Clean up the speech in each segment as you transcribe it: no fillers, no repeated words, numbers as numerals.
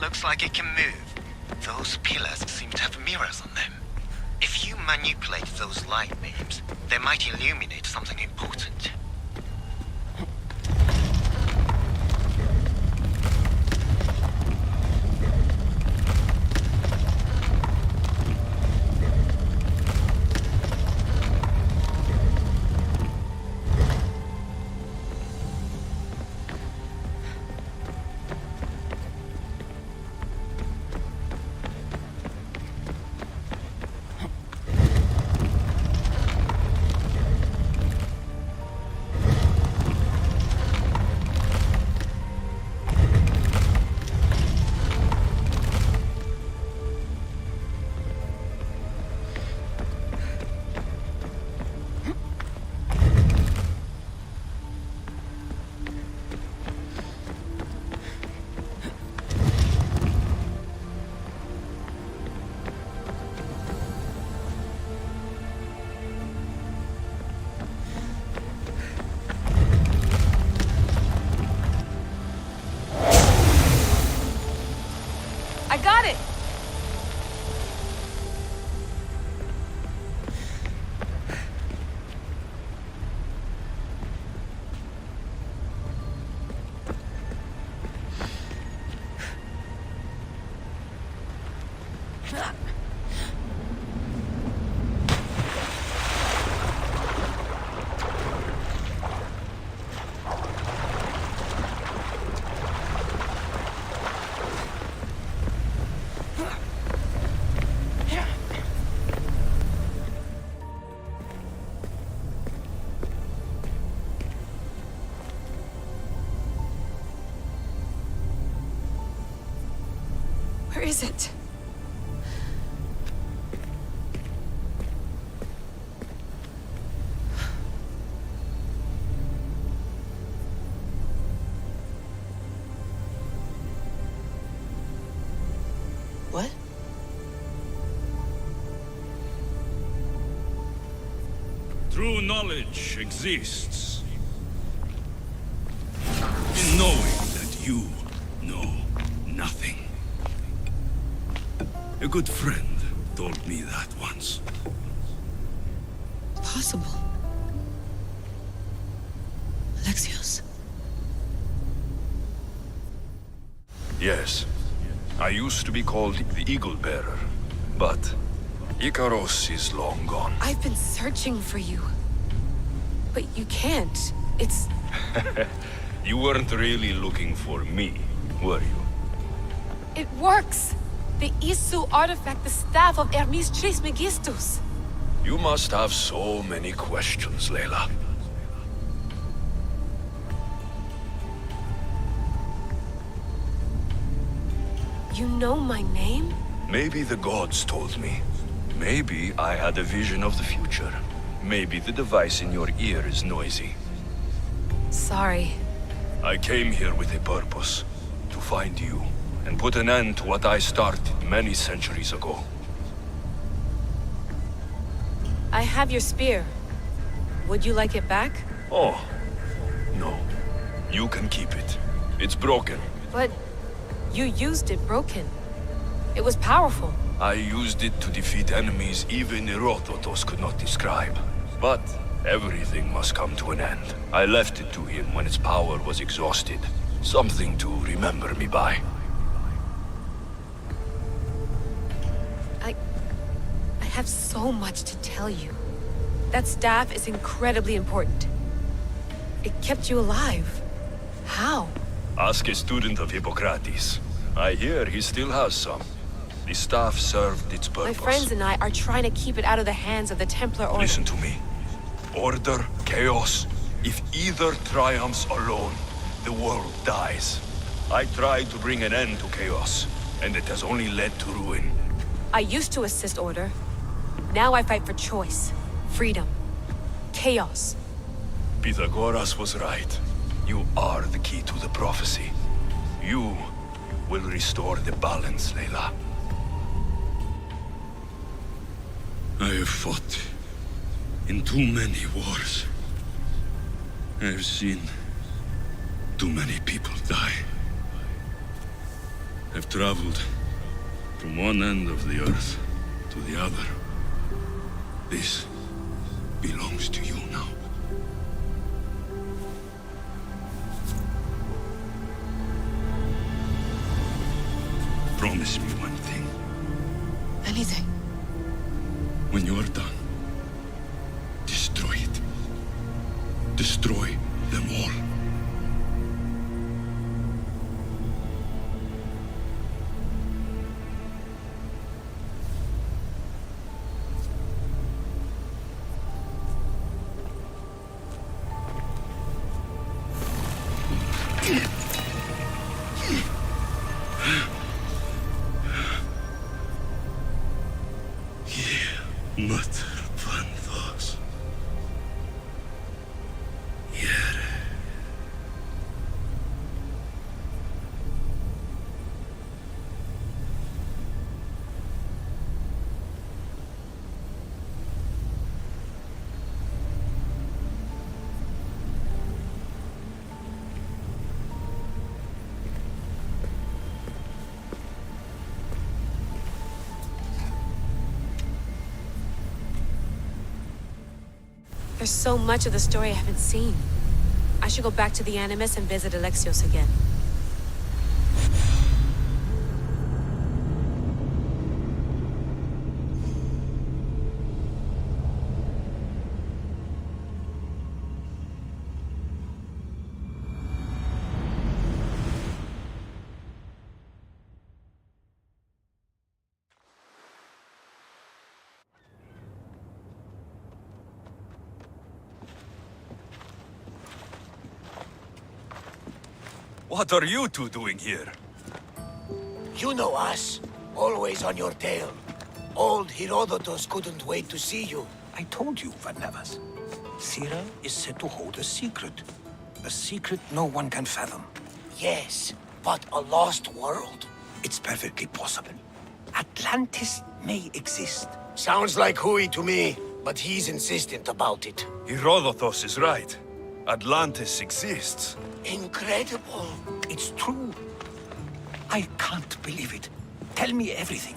Looks like it can move. Those pillars seem to have mirrors on them. If you manipulate those light beams, they might illuminate something important. I got it! Where is it? What? True knowledge exists in knowing that you know nothing. A good friend told me that once. Possible. Alexios? Yes. I used to be called the Eagle Bearer, but Icaros is long gone. I've been searching for you. But you can't. It's... You weren't really looking for me, were you? it works! The Isu artifact, the staff of Hermes Trismegistus. You must have so many questions, Layla. You know my name? Maybe the gods told me. Maybe I had a vision of the future. Maybe the device in your ear is noisy. Sorry. I came here with a purpose. To find you, and put an end to what I started many centuries ago. I have your spear. Would you like it back? Oh, no. You can keep it. It's broken. But you used it broken. It was powerful. I used it to defeat enemies even Herodotus could not describe. But everything must come to an end. I left it to him when its power was exhausted. Something to remember me by. I have so much to tell you. That staff is incredibly important. It kept you alive. How? Ask a student of Hippocrates. I hear he still has some. The staff served its purpose. My friends and I are trying to keep it out of the hands of the Templar Order. Listen to me. Order, chaos. If either triumphs alone, the world dies. I tried to bring an end to chaos, and it has only led to ruin. I used to assist Order. Now I fight for choice, freedom, chaos. Pythagoras was right. You are the key to the prophecy. You will restore the balance, Layla. I have fought in too many wars. I have seen too many people die. have traveled from one end of the earth to the other. This belongs to you now. Promise me one thing. Anything. When you are done, destroy it. Destroy them all. There's so much of the story I haven't seen. I should go back to the Animus and visit Alexios again. What are you two doing here? You know us. Always on your tail. Old Herodotus couldn't wait to see you. I told you, Varnavas. Sira is said to hold a secret. A secret no one can fathom. Yes, but a lost world? It's perfectly possible. Atlantis may exist. Sounds like Hui to me, but he's insistent about it. Herodotus is right. Atlantis exists. Incredible. It's true. I can't believe it. Tell me everything.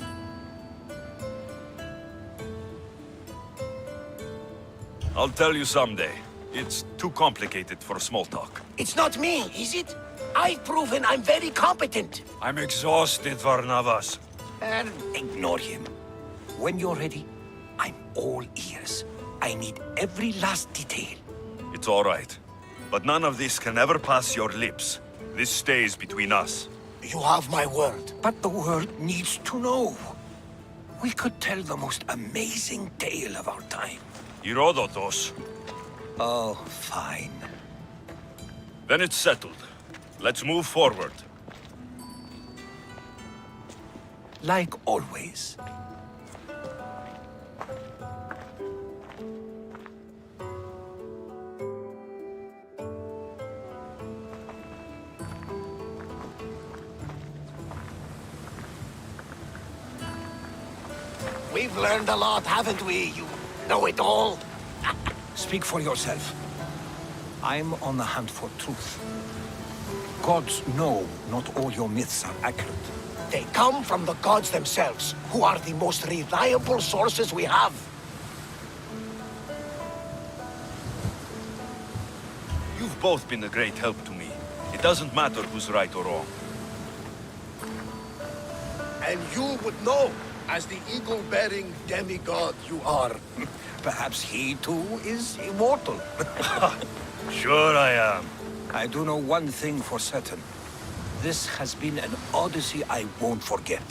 I'll tell you someday. It's too complicated for small talk. It's not me, is it? I've proven I'm very competent. I'm exhausted, Varnavas. Ignore him. When you're ready, I'm all ears. I need every last detail. It's all right. But none of this can ever pass your lips. This stays between us. You have my word. But the world needs to know. We could tell the most amazing tale of our time. Herodotus. Oh, fine. Then it's settled. Let's move forward. Like always. We've learned a lot, haven't we? You know it all. Speak for yourself. I'm on the hunt for truth. Gods know not all your myths are accurate. They come from the gods themselves, who are the most reliable sources we have. You've both been a great help to me. It doesn't matter who's right or wrong. And you would know, as the eagle-bearing demigod you are. Perhaps he too is immortal. Sure I am. I do know one thing for certain. This has been an odyssey I won't forget.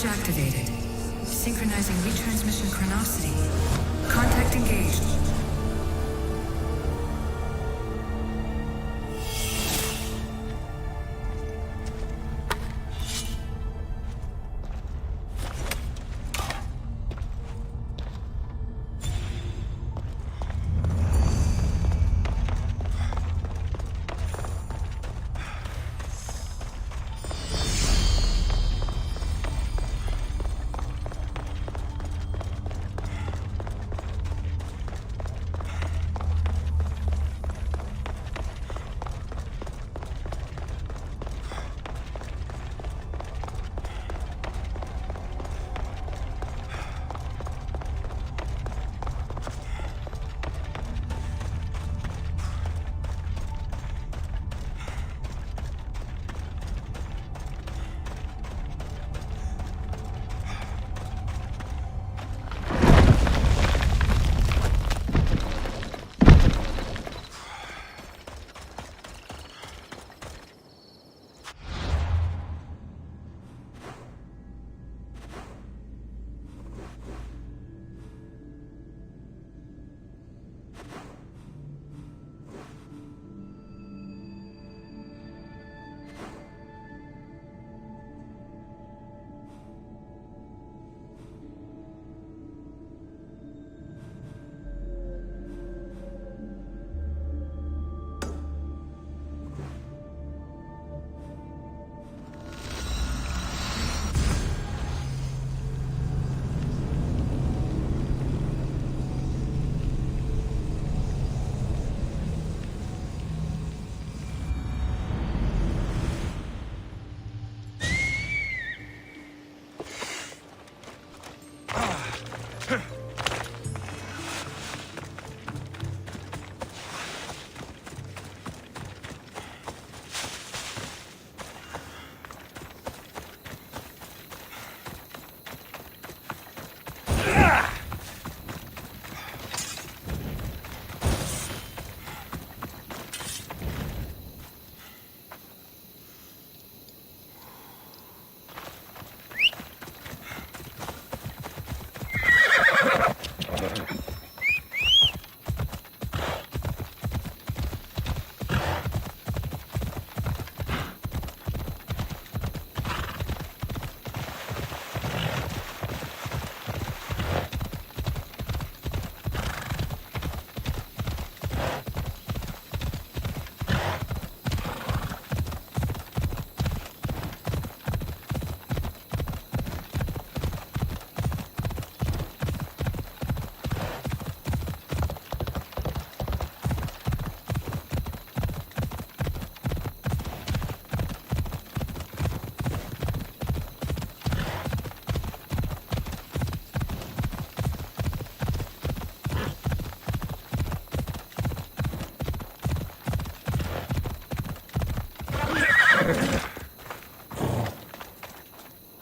Switch activated. Synchronizing retransmission chronicity. Contact engaged.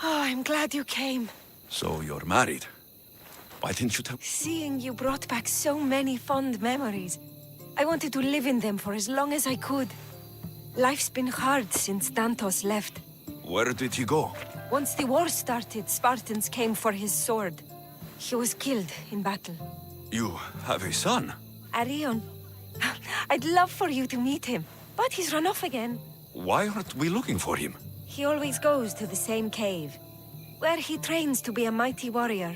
I'm glad you came. So you're married? Why didn't you tell me? Seeing you brought back so many fond memories. I wanted to live in them for as long as I could. Life's been hard since Dantos left. Where did he go? Once the war started, Spartans came for his sword. He was killed in battle. You have a son? Arion. I'd love for you to meet him, but he's run off again. Why aren't we looking for him? He always goes to the same cave, where he trains to be a mighty warrior.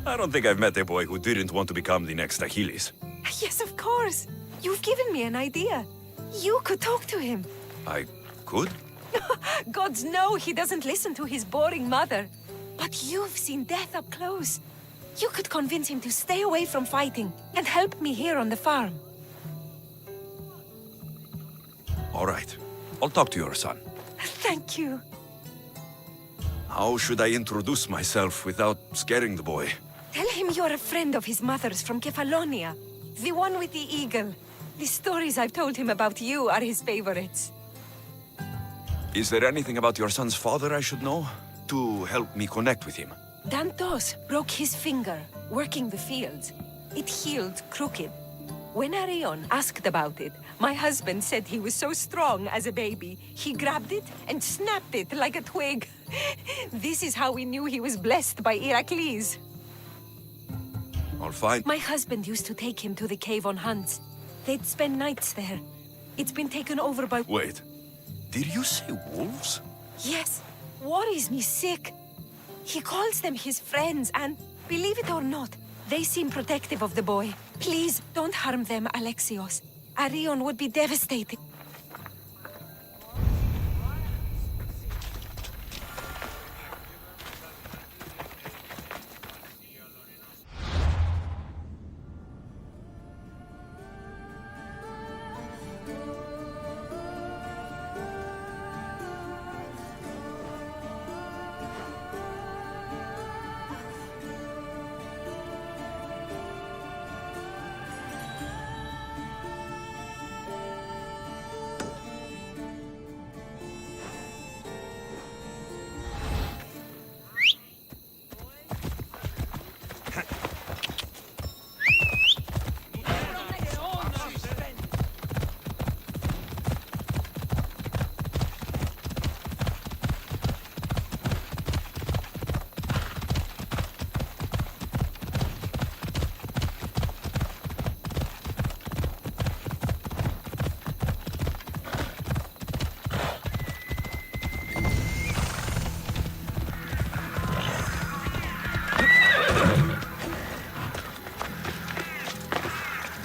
I don't think I've met a boy who didn't want to become the next Achilles. Yes, of course. You've given me an idea. You could talk to him. I could? Gods know he doesn't listen to his boring mother. But you've seen death up close. You could convince him to stay away from fighting and help me here on the farm. All right. I'll talk to your son. Thank you. How should I introduce myself without scaring the boy? Tell him you're a friend of his mother's from Kefalonia. The one with the eagle. The stories I've told him about you are his favorites. Is there anything about your son's father I should know? To help me connect with him? Dantos broke his finger, working the fields. It healed crooked. When Arion asked about it, my husband said he was so strong as a baby, he grabbed it and snapped it like a twig. This is how we knew he was blessed by Heracles. All fine? My husband used to take him to the cave on hunts. They'd spend nights there. It's been taken over by... Wait. Did you say wolves? Yes, worries me sick. He calls them his friends and, believe it or not, they seem protective of the boy. Please, don't harm them, Alexios. Arion would be devastated.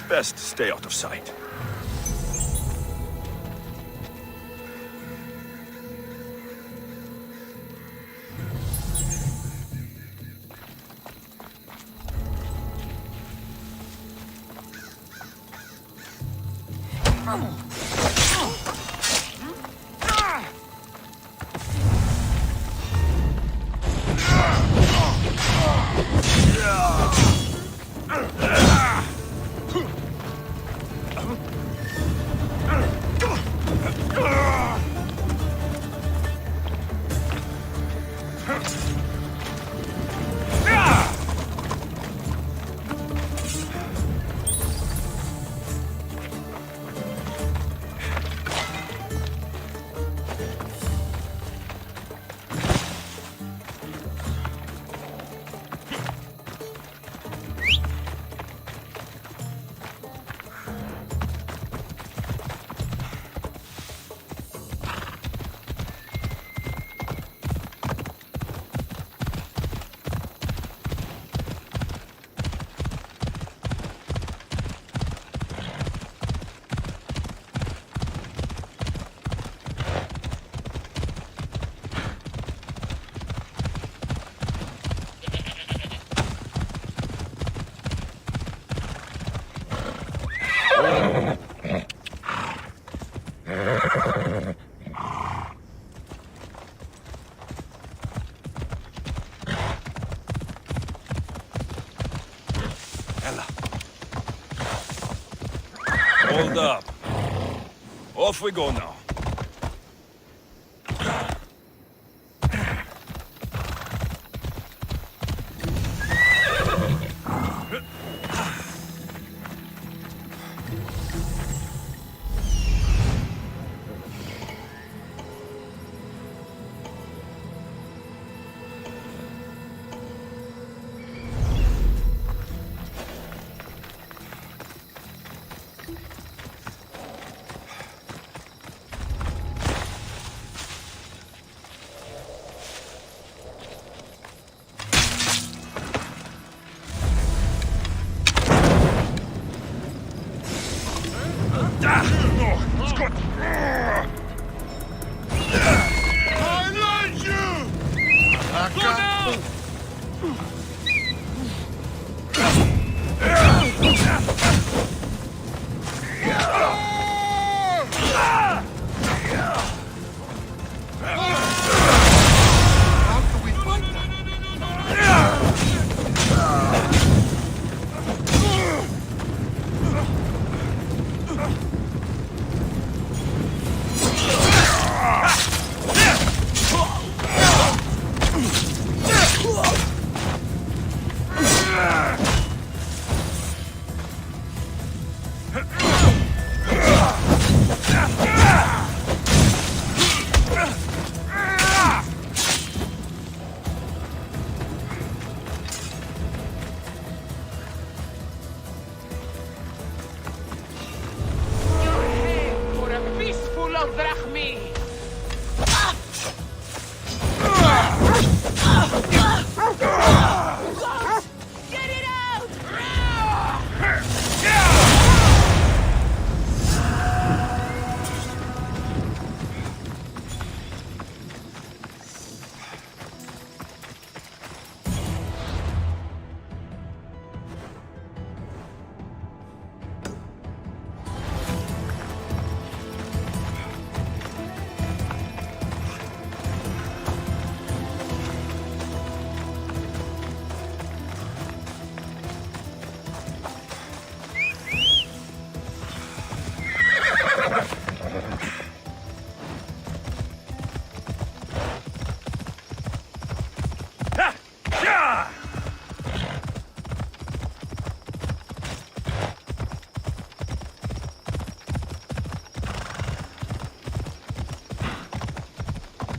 Best stay out of sight. Hold up. Off we go now.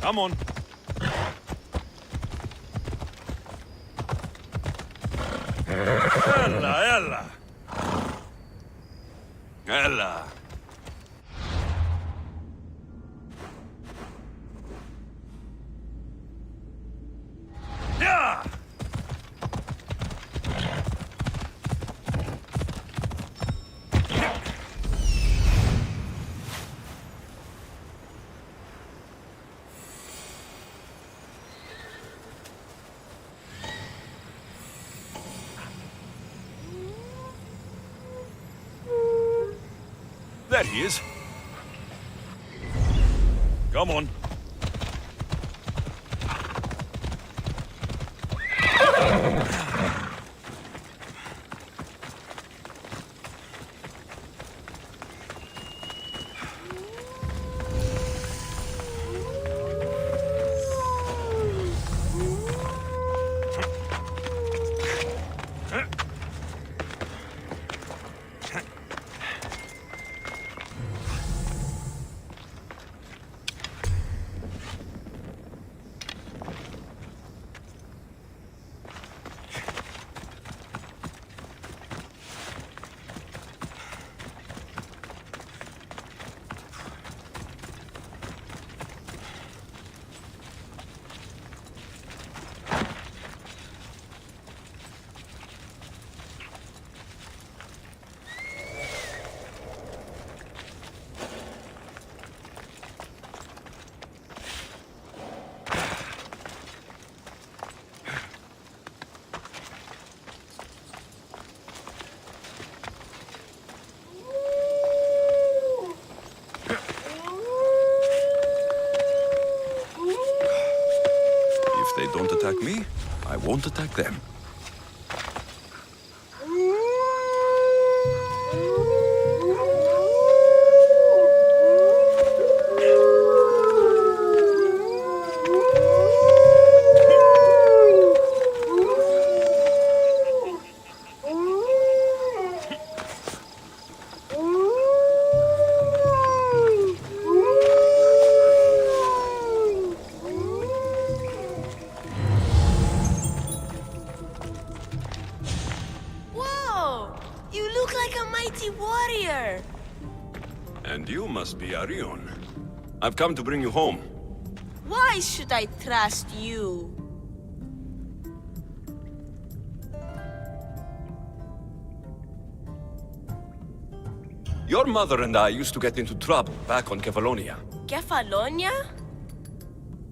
Come on. Ella. Ella. Yeah! There he is. Come on. If they don't attack me, I won't attack them. And you must be Arion. I've come to bring you home. Why should I trust you? Your mother and I used to get into trouble back on Kefalonia. Kefalonia?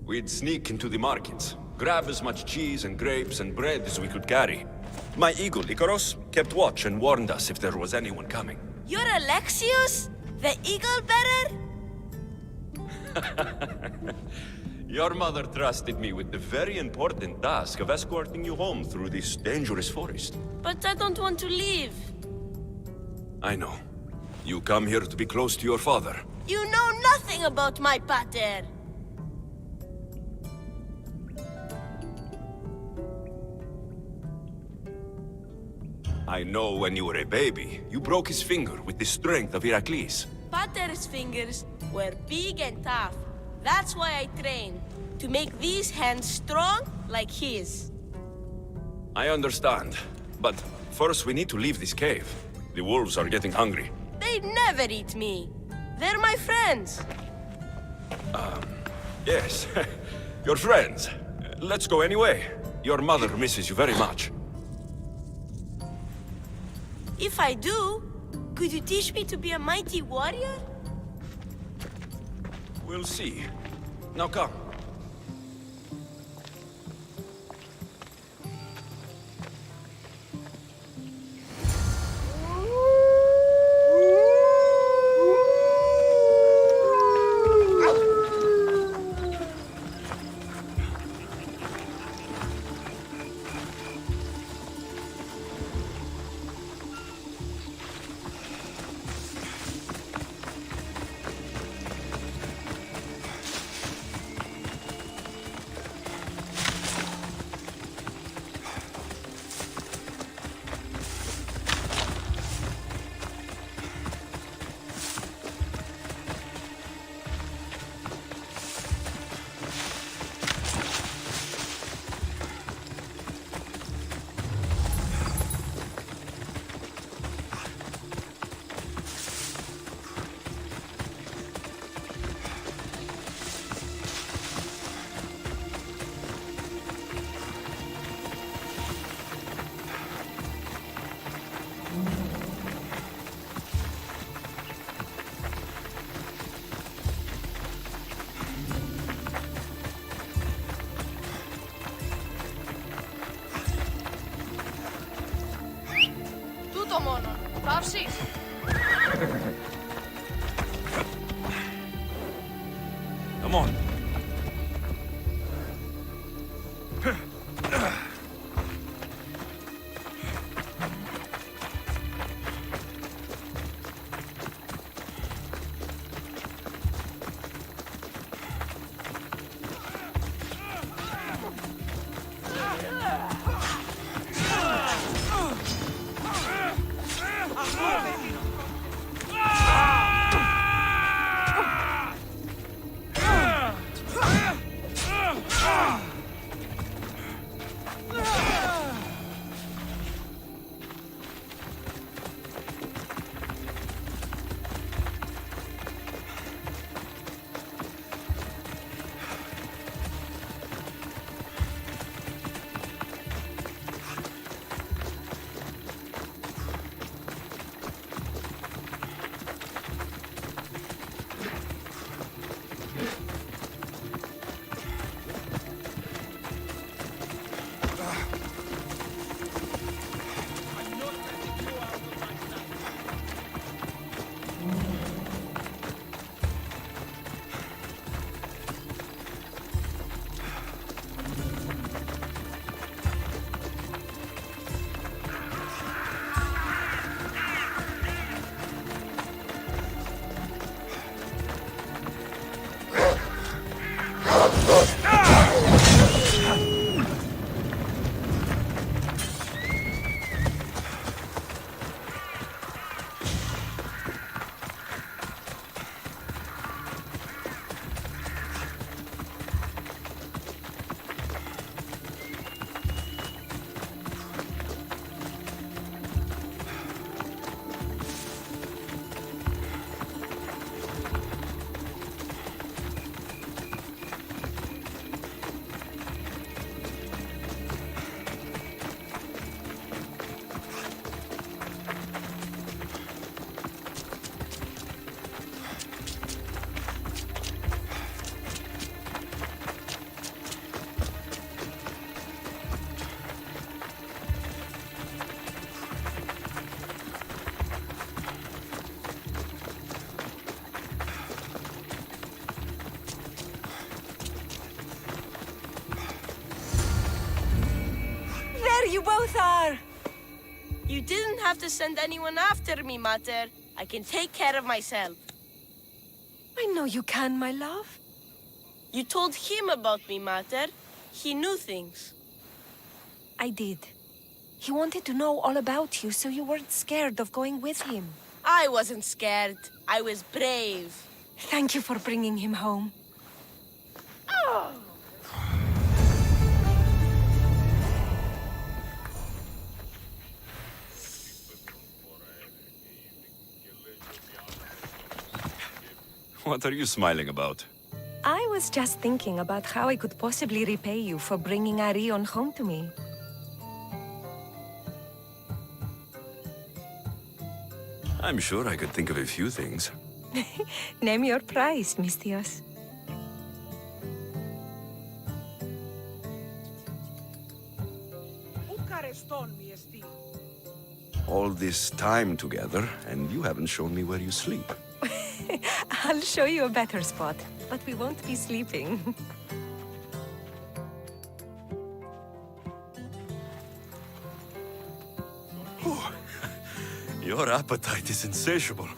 We'd sneak into the markets, grab as much cheese and grapes and bread as we could carry. My eagle, Icaros, kept watch and warned us if there was anyone coming. You're Alexios? The eagle bearer? Your mother trusted me with the very important task of escorting you home through this dangerous forest. But I don't want to leave. I know. You come here to be close to your father. You know nothing about my pater. I know when you were a baby, you broke his finger with the strength of Heracles. Pater's fingers were big and tough. That's why I trained, to make these hands strong like his. I understand, but first we need to leave this cave. The wolves are getting hungry. They never eat me. They're my friends. Yes, your friends. Let's go anyway. Your mother misses you very much. If I do, could you teach me to be a mighty warrior? We'll see. Now come. Pavshi! Come on. There you both are! You didn't have to send anyone after me, Mater. I can take care of myself. I know you can, my love. You told him about me, Mater. He knew things. I did. He wanted to know all about you, so you weren't scared of going with him. I wasn't scared. I was brave. Thank you for bringing him home. What are you smiling about? I was just thinking about how I could possibly repay you for bringing Arion home to me. I'm sure I could think of a few things. Name your price, Mistios. All this time together, and you haven't shown me where you sleep. I'll show you a better spot, but we won't be sleeping. Your appetite is insatiable.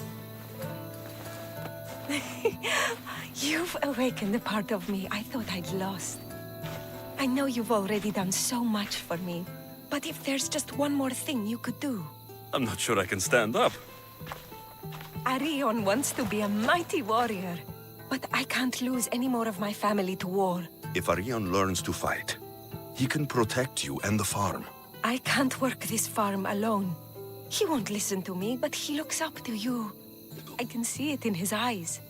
You've awakened a part of me I thought I'd lost. I know you've already done so much for me, but if there's just one more thing you could do. I'm not sure I can stand up. Arion wants to be a mighty warrior, but I can't lose any more of my family to war. If Arion learns to fight, he can protect you and the farm. I can't work this farm alone. He won't listen to me, but he looks up to you. I can see it in his eyes.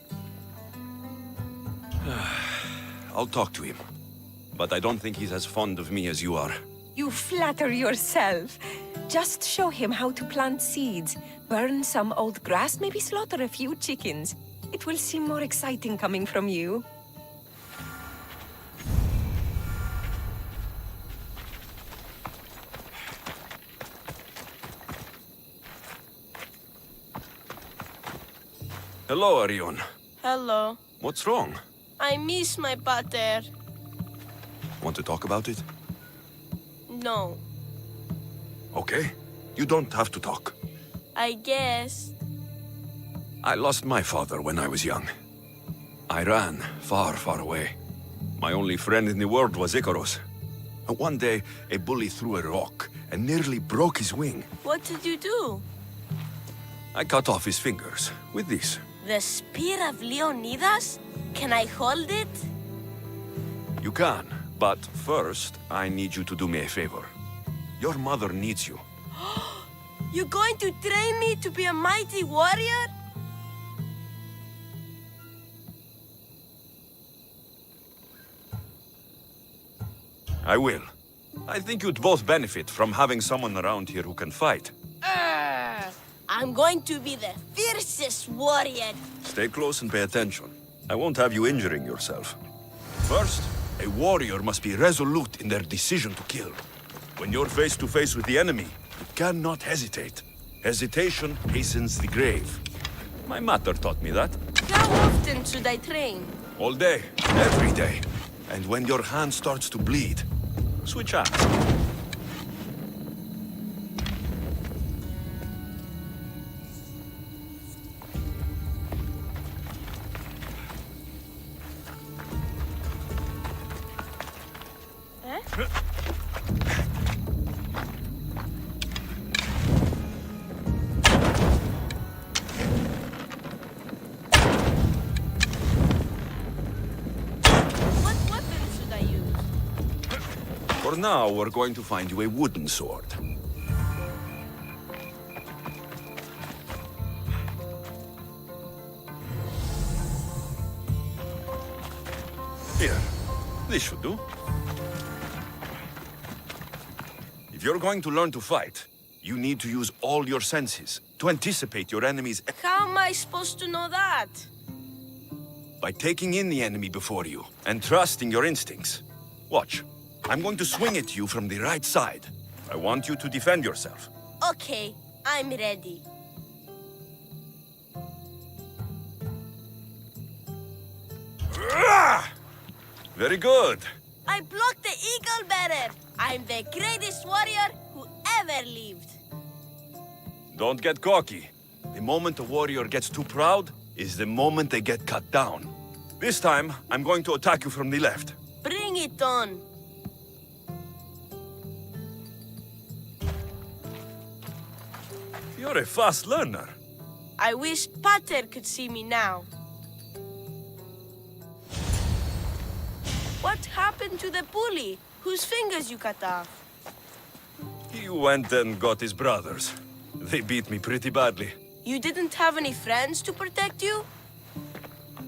I'll talk to him. But I don't think he's as fond of me as you are. You flatter yourself. Just show him how to plant seeds, burn some old grass, maybe slaughter a few chickens. It will seem more exciting coming from you. Hello, Arion. Hello. What's wrong? I miss my pater. Want to talk about it? No. Okay. You don't have to talk. I guess. I lost my father when I was young. I ran far, far away. My only friend in the world was Icarus. One day, a bully threw a rock and nearly broke his wing. What did you do? I cut off his fingers with this. The spear of Leonidas? Can I hold it? You can, but first, I need you to do me a favor. Your mother needs you. You're going to train me to be a mighty warrior? I will. I think you'd both benefit from having someone around here who can fight. I'm going to be the fiercest warrior. Stay close and pay attention. I won't have you injuring yourself. First, a warrior must be resolute in their decision to kill. When you're face to face with the enemy, you cannot hesitate. Hesitation hastens the grave. My mother taught me that. How often should I train? All day, every day. And when your hand starts to bleed, switch hands. What weapon should I use? For now, we're going to find you a wooden sword. Here, this should do. If you're going to learn to fight, you need to use all your senses to anticipate your enemy's... How am I supposed to know that? by taking in the enemy before you and trusting your instincts. Watch. I'm going to swing at you from the right side. I want you to defend yourself. Okay, I'm ready. Very good. I blocked the eagle better. I'm the greatest warrior who ever lived. Don't get cocky. The moment a warrior gets too proud is the moment they get cut down. This time, I'm going to attack you from the left. Bring it on. You're a fast learner. I wish Pater could see me now. What happened to the bully whose fingers you cut off? He went and got his brothers. They beat me pretty badly. You didn't have any friends to protect you?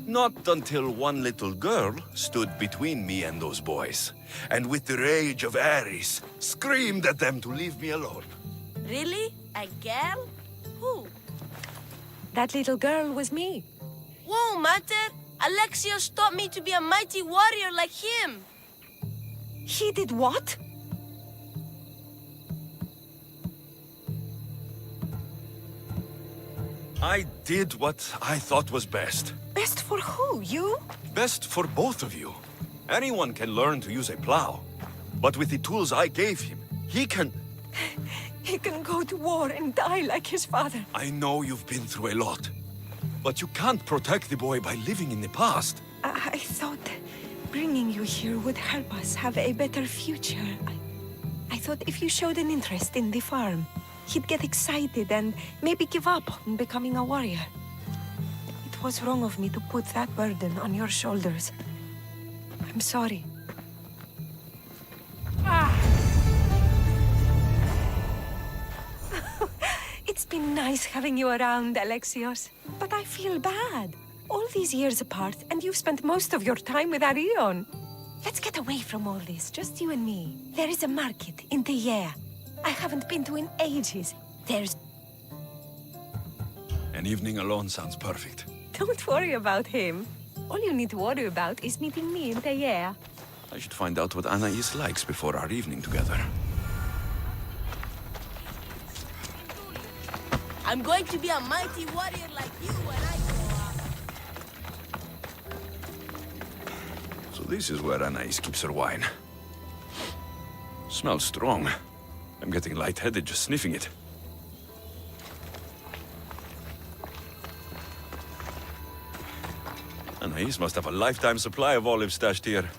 Not until one little girl stood between me and those boys, and with the rage of Ares, screamed at them to leave me alone. Really? A girl? Who? That little girl was me. Whoa, Mater! Alexios taught me to be a mighty warrior like him! He did what? I did what I thought was best. Best for who? You? Best for both of you. Anyone can learn to use a plow. But with the tools I gave him, he can... He can go to war and die like his father. I know you've been through a lot. But you can't protect the boy by living in the past. I thought bringing you here would help us have a better future. I thought if you showed an interest in the farm, he'd get excited and maybe give up on becoming a warrior. It was wrong of me to put that burden on your shoulders. I'm sorry. It's been nice having you around, Alexios. But I feel bad. All these years apart, and you've spent most of your time with Arion. Let's get away from all this, just you and me. There is a market in the Yea. I haven't been to in ages. There's... An evening alone sounds perfect. Don't worry about him. All you need to worry about is meeting me in the Yea. I should find out what Anais likes before our evening together. I'm going to be a mighty warrior like you when I grow up. this is where Anais keeps her wine. Smells strong. I'm getting lightheaded just sniffing it. Anais must have a lifetime supply of olives stashed here.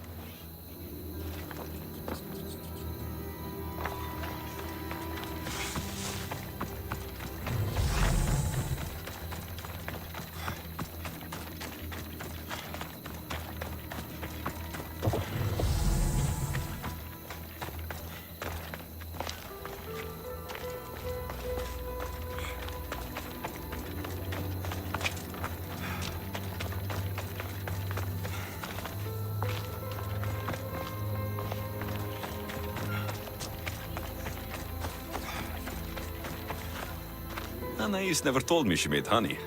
Anais never told me she made honey.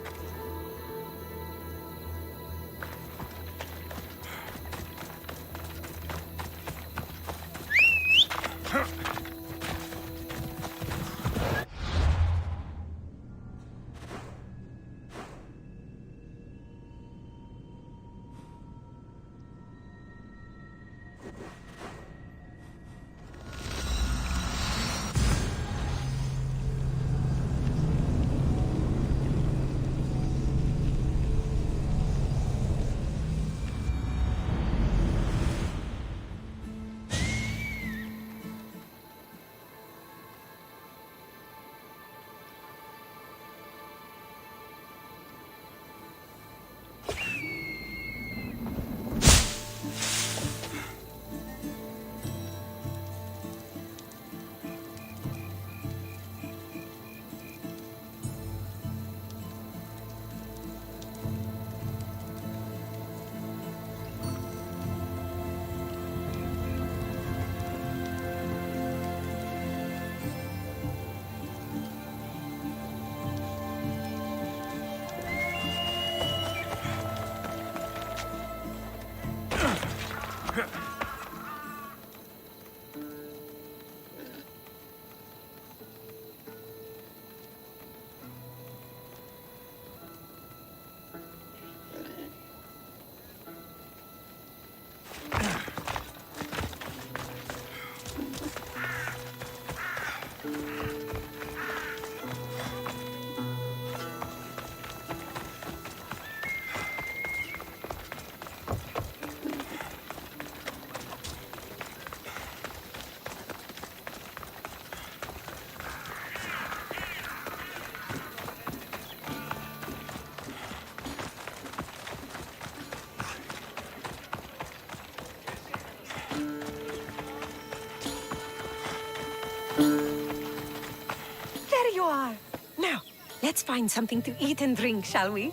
Let's find something to eat and drink, shall we?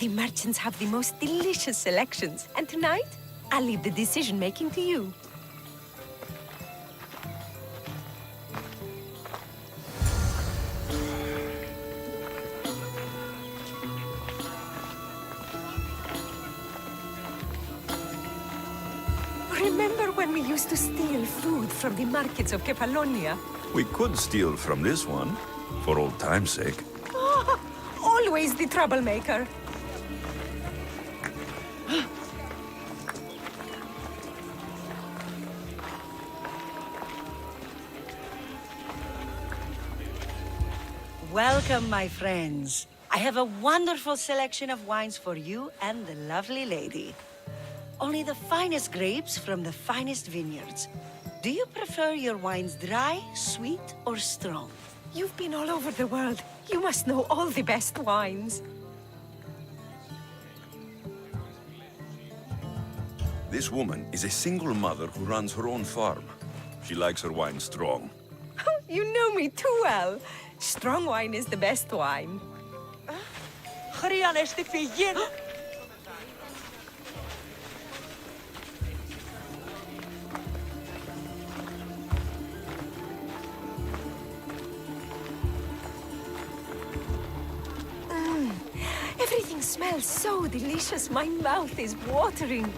The merchants have the most delicious selections. And tonight, I'll leave the decision-making to you. Remember when we used to steal food from the markets of Kefalonia? We could steal from this one, for old time's sake. Oh, always the troublemaker. Welcome, my friends. I have a wonderful selection of wines for you and the lovely lady. Only the finest grapes from the finest vineyards. Do you prefer your wines dry, sweet, or strong? You've been all over the world. You must know all the best wines. This woman is a single mother who runs her own farm. She likes her wine strong. You know me too well. Strong wine is the best wine. Everything smells so delicious. My mouth is watering.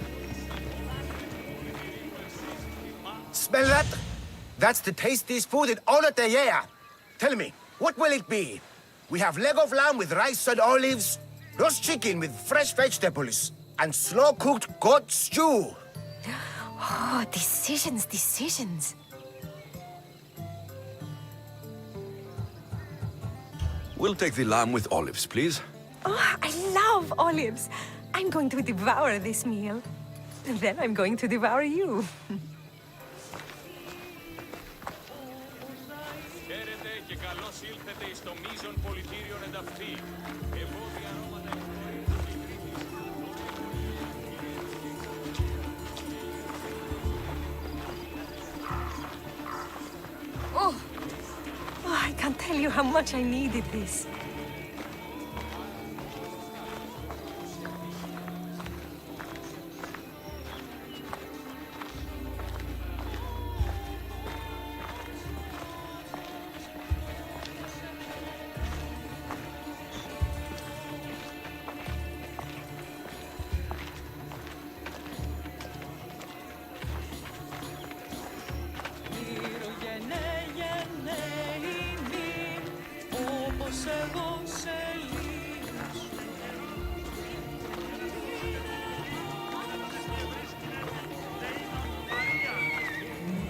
Smell that? That's the tastiest food in all of the year. Tell me, what will it be? We have leg of lamb with rice and olives, roast chicken with fresh vegetables, and slow-cooked goat stew. Oh, decisions, decisions. We'll take the lamb with olives, please. Oh, I love olives. I'm going to devour this meal. And then I'm going to devour you. Oh, I can't tell you how much I needed this.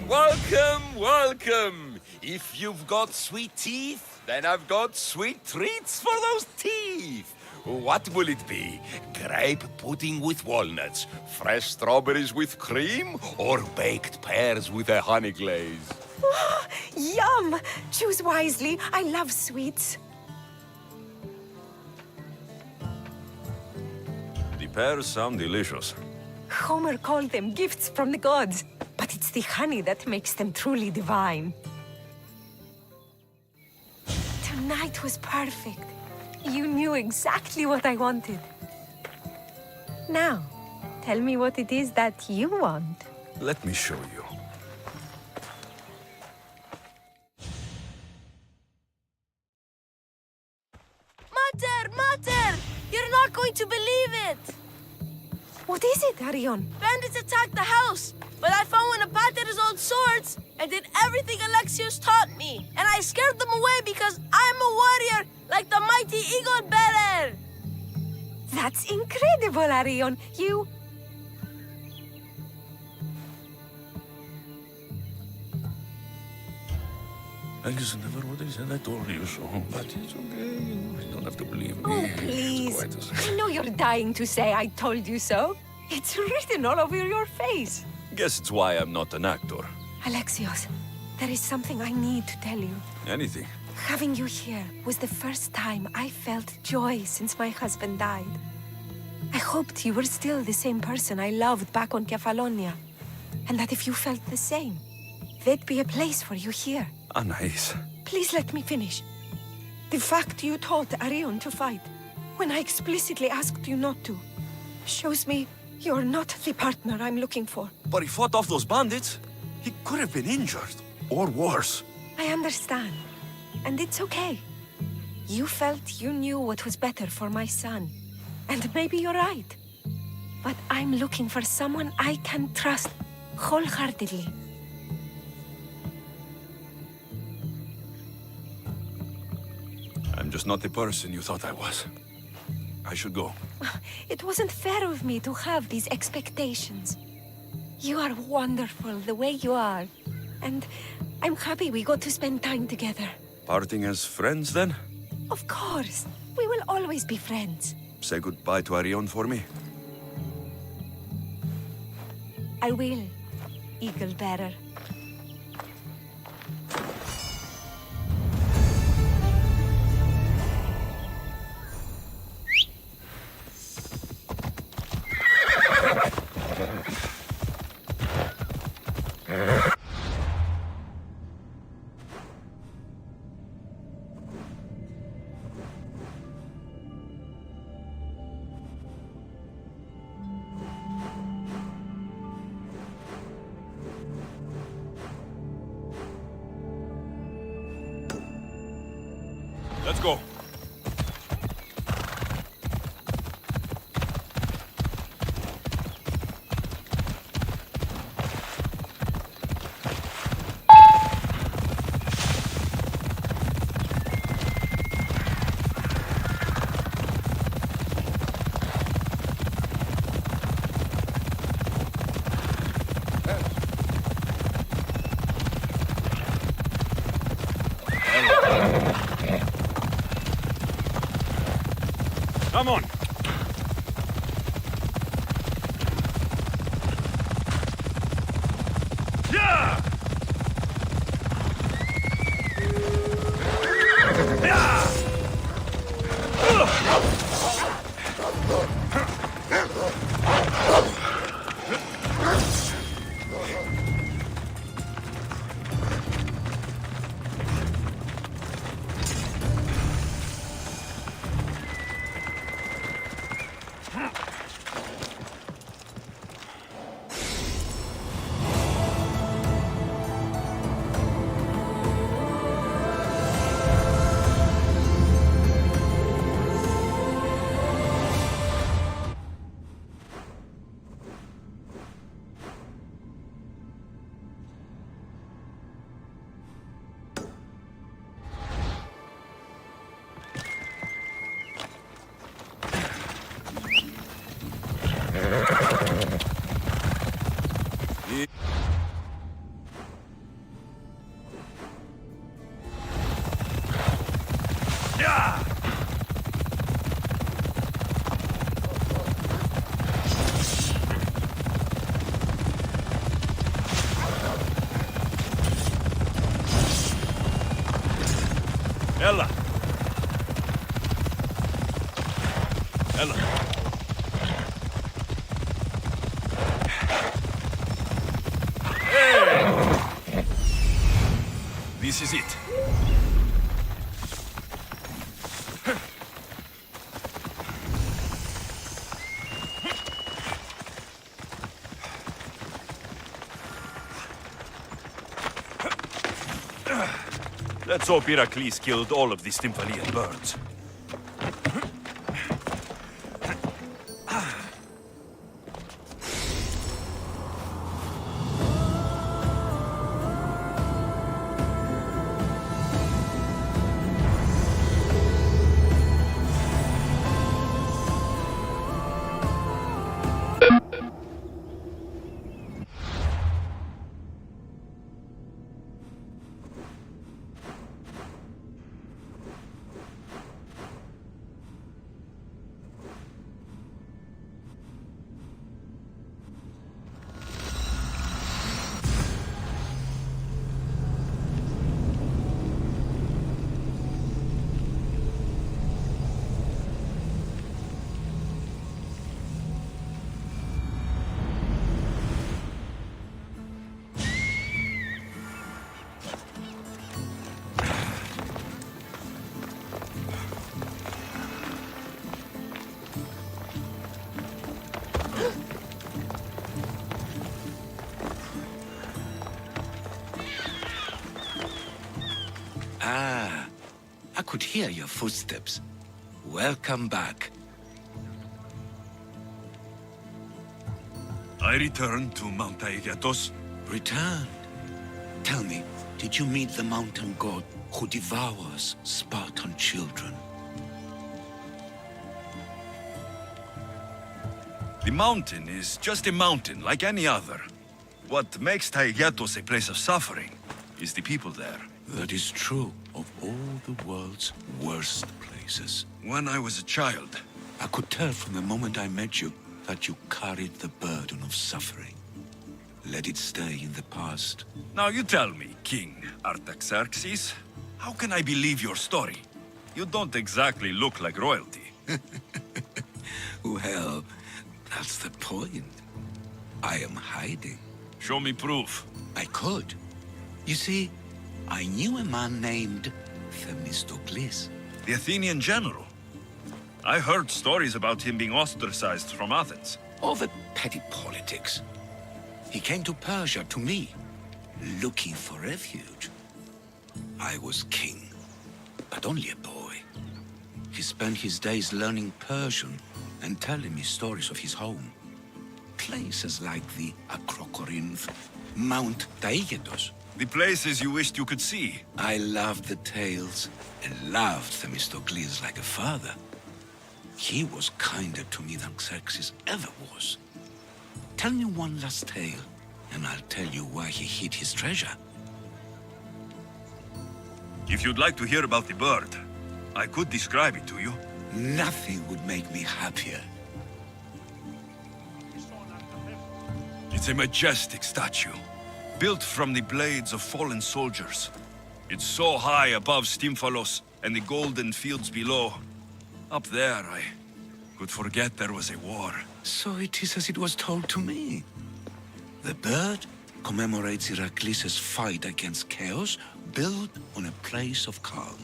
Welcome, welcome! If you've got sweet teeth, then I've got sweet treats for those teeth. What will it be? Grape pudding with walnuts, fresh strawberries with cream, or baked pears with a honey glaze? Oh, yum! Choose wisely. I love sweets. The pears sound delicious. Homer called them gifts from the gods. But it's the honey that makes them truly divine. Tonight was perfect. You knew exactly what I wanted. Now, tell me what it is that you want. Let me show you. Mater! Mater! You're not going to believe it! What is it, Arion? Bandits attacked the house, but I found one of Pater's old swords and did everything Alexios taught me. And I scared them away because I'm a warrior like the mighty eagle bearer. That's incredible, Arion. You... I just never what I said. I told you so. But it's okay. You don't have to believe me. Oh, It's please. quite as- I know you're dying to say I told you so. It's written all over your face. Guess it's why I'm not an actor. Alexios, there is something I need to tell you. Anything. Having you here was the first time I felt joy since my husband died. I hoped you were still the same person I loved back on Kefalonia. And that if you felt the same, there'd be a place for you here. Anais. Please let me finish. The fact you taught Arion to fight, when I explicitly asked you not to, shows me you're not the partner I'm looking for. But he fought off those bandits. He could have been injured. Or worse. I understand. And it's okay. You felt you knew what was better for my son. And maybe you're right. But I'm looking for someone I can trust wholeheartedly. I'm just not the person you thought I was. I should go. It wasn't fair of me to have these expectations. You are wonderful the way you are. And I'm happy we got to spend time together. Parting as friends, then? Of course. We will always be friends. Say goodbye to Arion for me. I will, Eagle Bearer. Let's go. Come on. Yeah! Ella! Ella! Hey! This is it. Let's hope Heracles killed all of the Stymphalian birds. Ah, I could hear your footsteps. Welcome back. I returned to Mount Aegatos. Returned? Tell me, did you meet the mountain god who devours Spartan children? The mountain is just a mountain like any other. What makes Aegatos a place of suffering is the people there. That is true of all the world's worst places. When I was a child, I could tell from the moment I met you that you carried the burden of suffering. Let it stay in the past. Now you tell me, King Artaxerxes, how can I believe your story? You don't exactly look like royalty. Well, that's the point. I am hiding. Show me proof. I could. You see, I knew a man named Themistocles. The Athenian general. I heard stories about him being ostracized from Athens. Over petty politics. He came to Persia to me, looking for refuge. I was king, but only a boy. He spent his days learning Persian and telling me stories of his home. Places like the Acrocorinth, Mount Taygetos. The places you wished you could see. I loved the tales and loved Themistocles like a father. He was kinder to me than Xerxes ever was. Tell me one last tale, and I'll tell you why he hid his treasure. If you'd like to hear about the bird, I could describe it to you. Nothing would make me happier. It's a majestic statue, built from the blades of fallen soldiers. It's so high above Stymphalos and the golden fields below. Up there, I could forget there was a war. So it is as it was told to me. The bird commemorates Heracles' fight against chaos, built on a place of calm.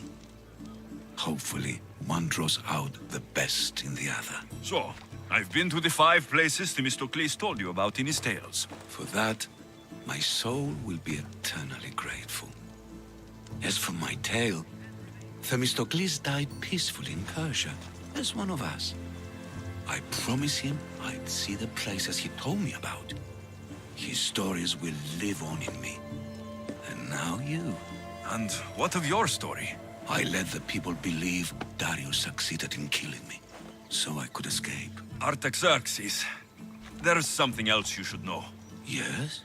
Hopefully, one draws out the best in the other. So, I've been to the 5 places Themistocles told you about in his tales. For that, my soul will be eternally grateful. As for my tale, Themistocles died peacefully in Persia, as one of us. I promise him I'd see the places he told me about. His stories will live on in me. And now you. And what of your story? I let the people believe Darius succeeded in killing me, so I could escape. Artaxerxes, there's something else you should know. Yes?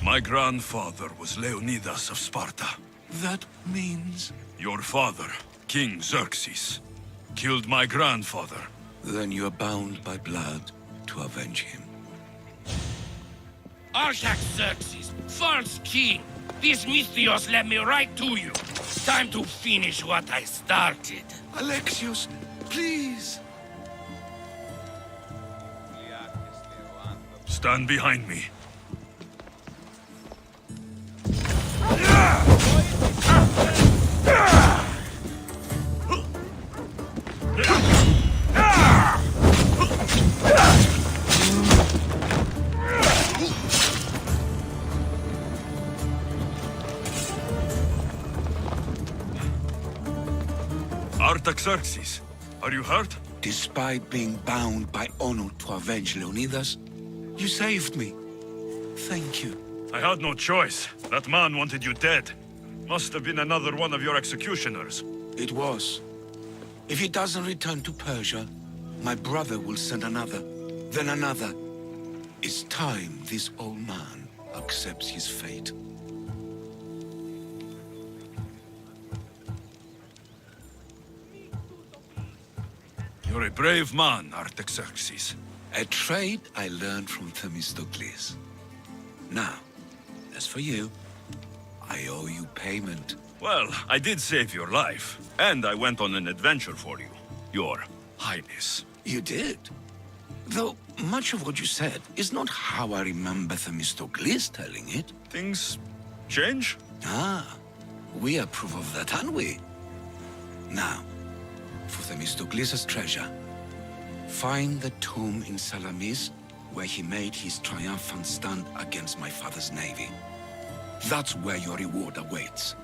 My grandfather was Leonidas of Sparta. That means... Your father, King Xerxes, killed my grandfather. Then you are bound by blood to avenge him. Artaxerxes, false king! This Misthios led me right to you. Time to finish what I started. Alexios, please! Stand behind me. Artaxerxes, are you hurt? Despite being bound by honor to avenge Leonidas, you saved me. Thank you. I had no choice. That man wanted you dead. Must have been another one of your executioners. It was. If he doesn't return to Persia, my brother will send another, then another. It's time this old man accepts his fate. You're a brave man, Artaxerxes. A trait I learned from Themistocles. Now, as for you, I owe you payment. Well, I did save your life, and I went on an adventure for you, Your Highness. You did? Though much of what you said is not how I remember Themistocles telling it. Things change? Ah, we approve of that, aren't we? Now, for Themistocles' treasure, find the tomb in Salamis where he made his triumphant stand against my father's navy. That's where your reward awaits.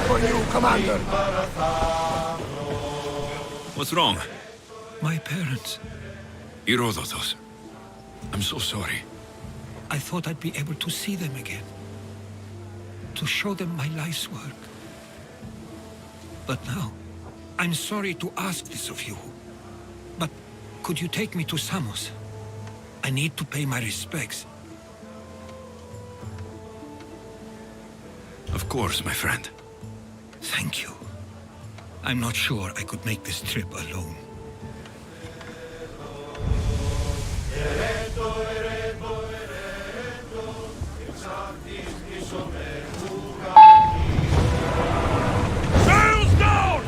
for you, Commander. What's wrong? My parents. Herodotos. I'm so sorry. I thought I'd be able to see them again. To show them my life's work. But now, I'm sorry to ask this of you. But could you take me to Samos? I need to pay my respects. Of course, my friend. Thank you. I'm not sure I could make this trip alone. Sails down!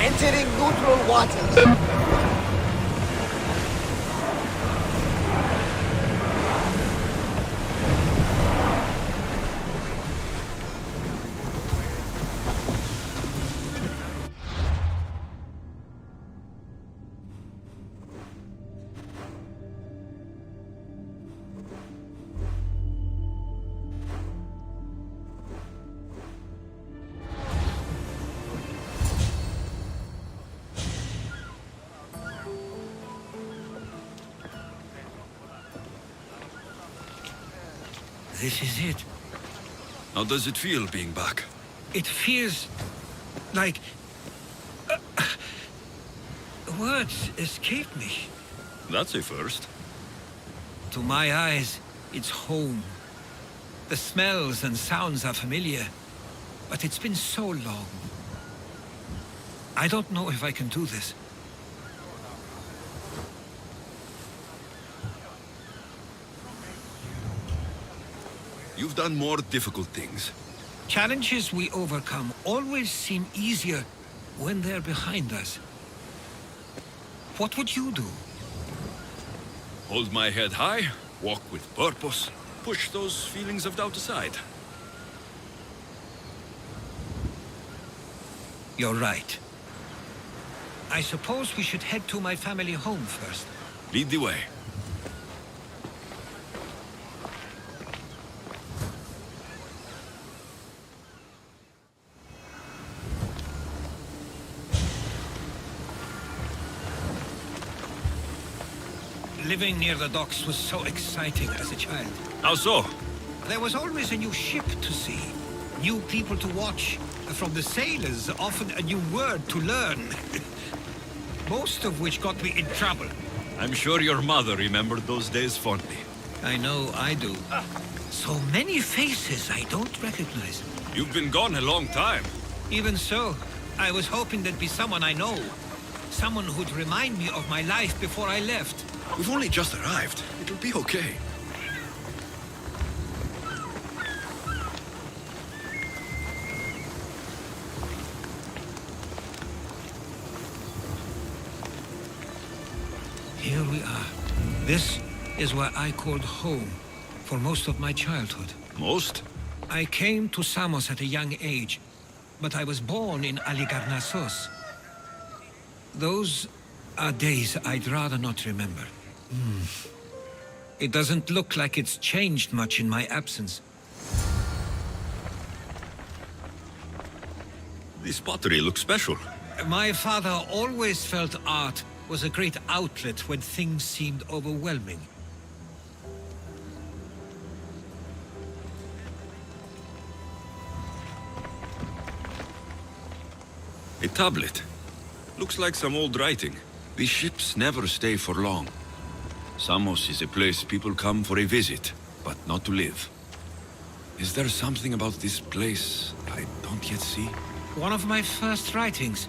Entering neutral waters. This is it. How does it feel being back? It feels like... words escape me. That's a first. To my eyes, it's home. The smells and sounds are familiar, but it's been so long. I don't know if I can do this. You've done more difficult things. Challenges we overcome always seem easier when they're behind us. What would you do? Hold my head high, walk with purpose, push those feelings of doubt aside. You're right. I suppose we should head to my family home first. Lead the way. Living near the docks was so exciting as a child. How so? There was always a new ship to see, new people to watch, from the sailors, often a new word to learn. Most of which got me in trouble. I'm sure your mother remembered those days fondly. I know I do. So many faces I don't recognize. You've been gone a long time. Even so, I was hoping there'd be someone I know. Someone who'd remind me of my life before I left. We've only just arrived. It'll be okay. Here we are. This is where I called home for most of my childhood. Most? I came to Samos at a young age, but I was born in Aligarnassos. Those are days I'd rather not remember. It doesn't look like it's changed much in my absence. This pottery looks special. My father always felt art was a great outlet when things seemed overwhelming. A tablet. Looks like some old writing. These ships never stay for long. Samos is a place people come for a visit, but not to live. Is there something about this place I don't yet see? One of my first writings.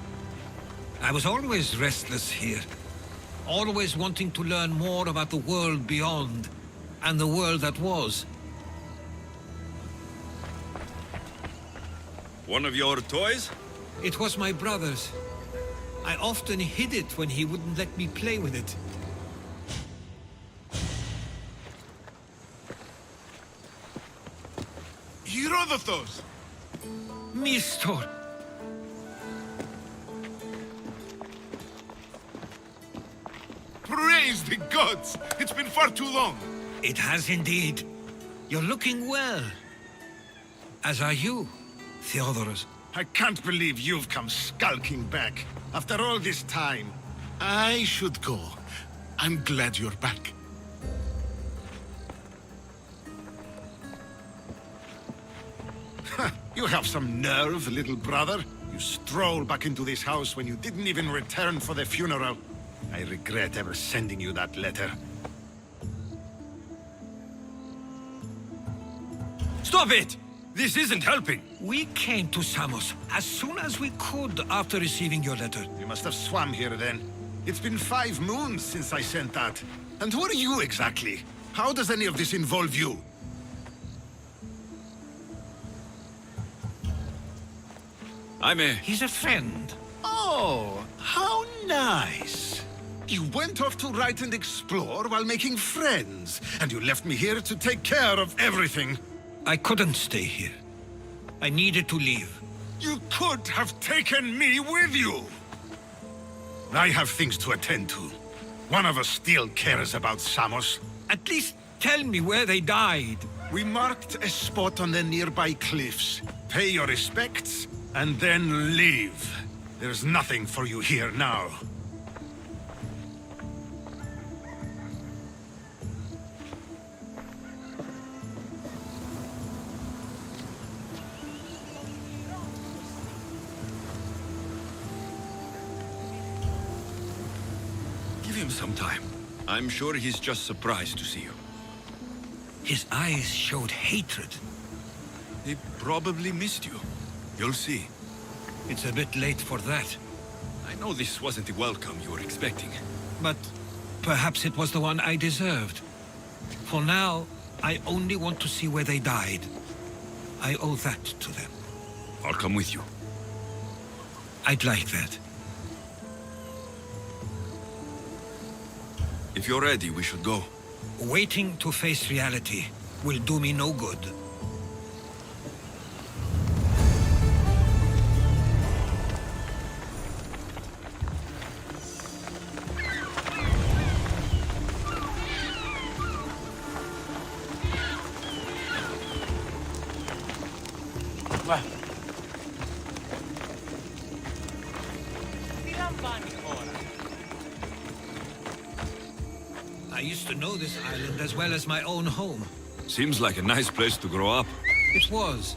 I was always restless here. Always wanting to learn more about the world beyond, and the world that was. One of your toys? It was my brother's. I often hid it when he wouldn't let me play with it. Herodotus! Mistor! Praise the gods! It's been far too long! It has indeed. You're looking well. As are you, Theodorus. I can't believe you've come skulking back. After all this time, I should go. I'm glad you're back. You have some nerve, little brother. You stroll back into this house when you didn't even return for the funeral. I regret ever sending you that letter. Stop it! This isn't helping! We came to Samos as soon as we could after receiving your letter. You must have swum here then. It's been 5 moons since I sent that. And who are you exactly? How does any of this involve you? He's a friend. Oh, how nice. You went off to write and explore while making friends, and you left me here to take care of everything. I couldn't stay here. I needed to leave. You could have taken me with you! I have things to attend to. One of us still cares about Samos. At least tell me where they died. We marked a spot on the nearby cliffs. Pay your respects, and then leave. There's nothing for you here now. Give him some time. I'm sure he's just surprised to see you. His eyes showed hatred. He probably missed you. You'll see. It's a bit late for that. I know this wasn't the welcome you were expecting. But perhaps it was the one I deserved. For now, I only want to see where they died. I owe that to them. I'll come with you. I'd like that. If you're ready, we should go. Waiting to face reality will do me no good. I used to know this island as well as my own home. Seems like a nice place to grow up. It was.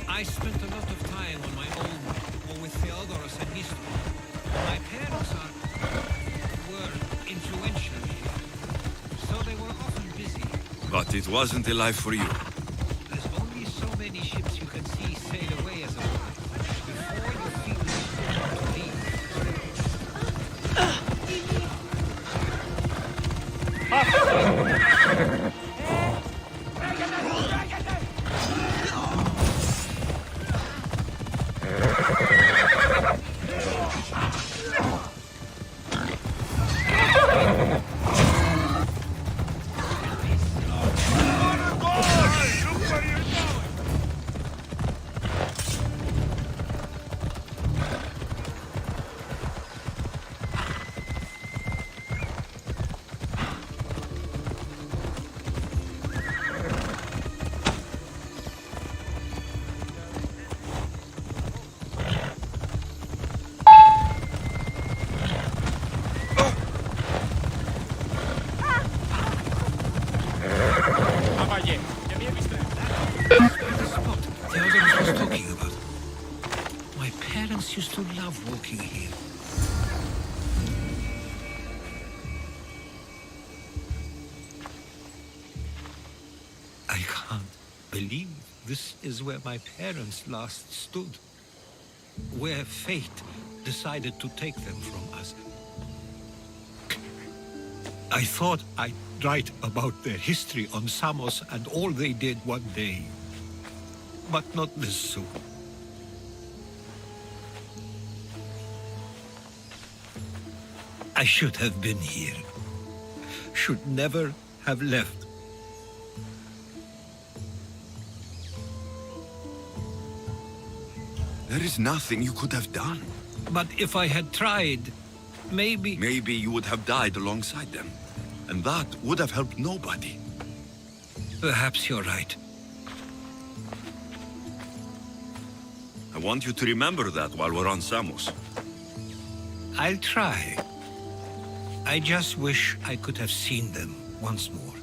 I spent a lot of time on my But it wasn't a life for you. There's only so many ships you can see sail away as a boy. Before you feel the need to leave. Used to love walking here. I can't believe this is where my parents last stood. Where fate decided to take them from us. I thought I'd write about their history on Samos and all they did one day. But not this soon. I should have been here. Should never have left. There is nothing you could have done. But if I had tried, maybe... Maybe you would have died alongside them. And that would have helped nobody. Perhaps you're right. I want you to remember that while we're on Samos. I'll try. I just wish I could have seen them once more.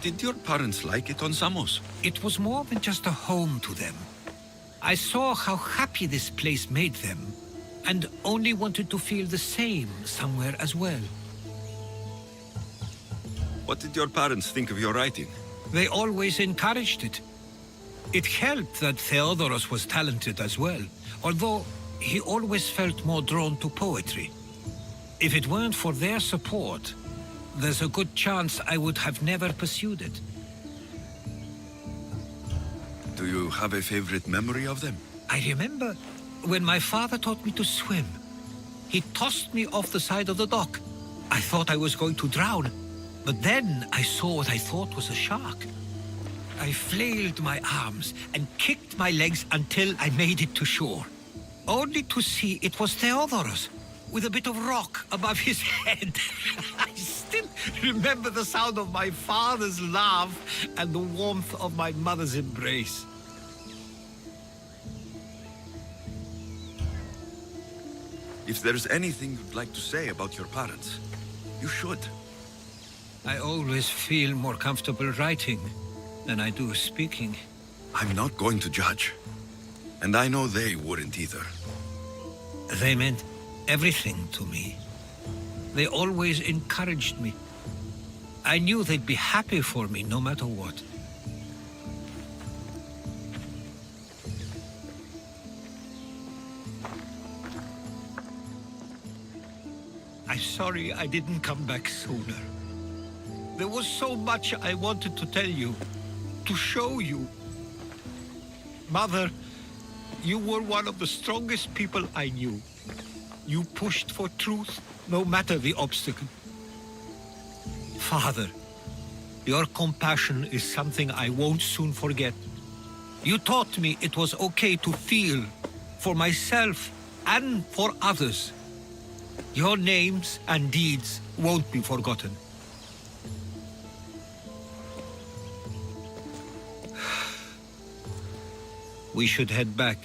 Did your parents like it on Samos? It was more than just a home to them. I saw how happy this place made them, and only wanted to feel the same somewhere as well. What did your parents think of your writing? They always encouraged it. It helped that Theodoros was talented as well, although he always felt more drawn to poetry. If it weren't for their support, there's a good chance I would have never pursued it. Do you have a favorite memory of them? I remember when my father taught me to swim. He tossed me off the side of the dock. I thought I was going to drown. But then I saw what I thought was a shark. I flailed my arms and kicked my legs until I made it to shore. Only to see it was Theodoros, with a bit of rock above his head. I still remember the sound of my father's laugh and the warmth of my mother's embrace. If there's anything you'd like to say about your parents, you should. I always feel more comfortable writing than I do speaking. I'm not going to judge. And I know they wouldn't either. They meant everything to me. They always encouraged me. I knew they'd be happy for me no matter what. I'm sorry I didn't come back sooner. There was so much I wanted to tell you, to show you. Mother, you were one of the strongest people I knew. You pushed for truth, no matter the obstacle. Father, your compassion is something I won't soon forget. You taught me it was okay to feel, for myself and for others. Your names and deeds won't be forgotten. We should head back.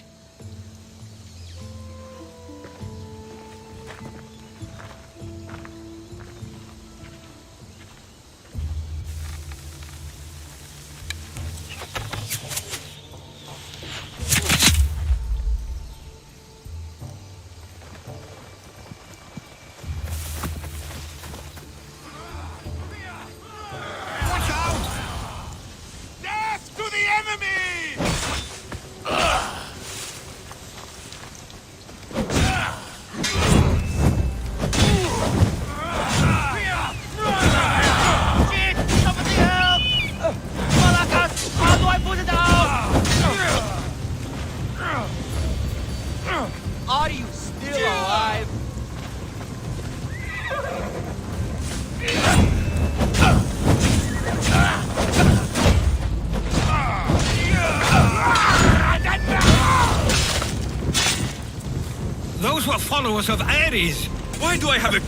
followers of Ares! Why do I have a...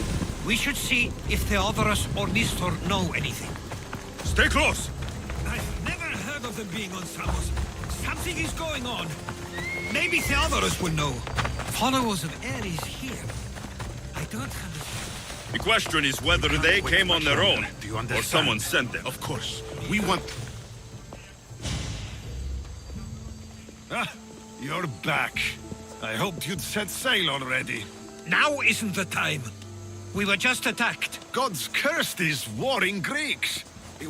We should see if Theodorus or Nestor know anything. Stay close! I've never heard of them being on Samos. Something is going on. Maybe Theodorus will know. Followers of Ares here. I don't understand. The question is whether they came on their own, Do you or understand? someone sent them. Of course. We want... Ah, you're back. I hoped you'd set sail already. Now isn't the time. We were just attacked. Gods cursed these warring Greeks.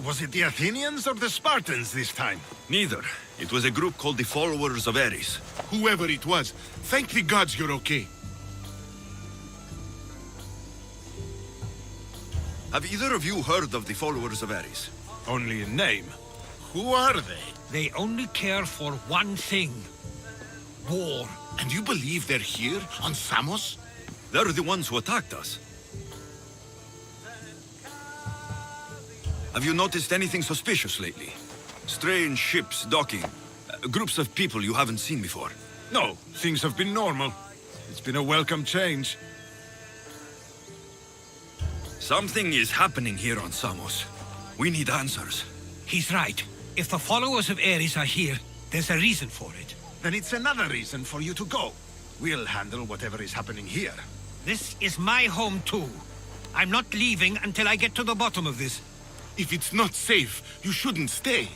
Was it the Athenians or the Spartans this time? Neither. It was a group called the Followers of Ares. Whoever it was, thank the gods you're okay. Have either of you heard of the Followers of Ares? Only in name. Who are they? They only care for one thing. War. And you believe they're here, on Samos? They're the ones who attacked us. Have you noticed anything suspicious lately? Strange ships docking. Groups of people you haven't seen before. No, things have been normal. It's been a welcome change. Something is happening here on Samos. We need answers. He's right. If the followers of Ares are here, there's a reason for it. Then it's another reason for you to go. We'll handle whatever is happening here. This is my home too. I'm not leaving until I get to the bottom of this. If it's not safe, you shouldn't stay.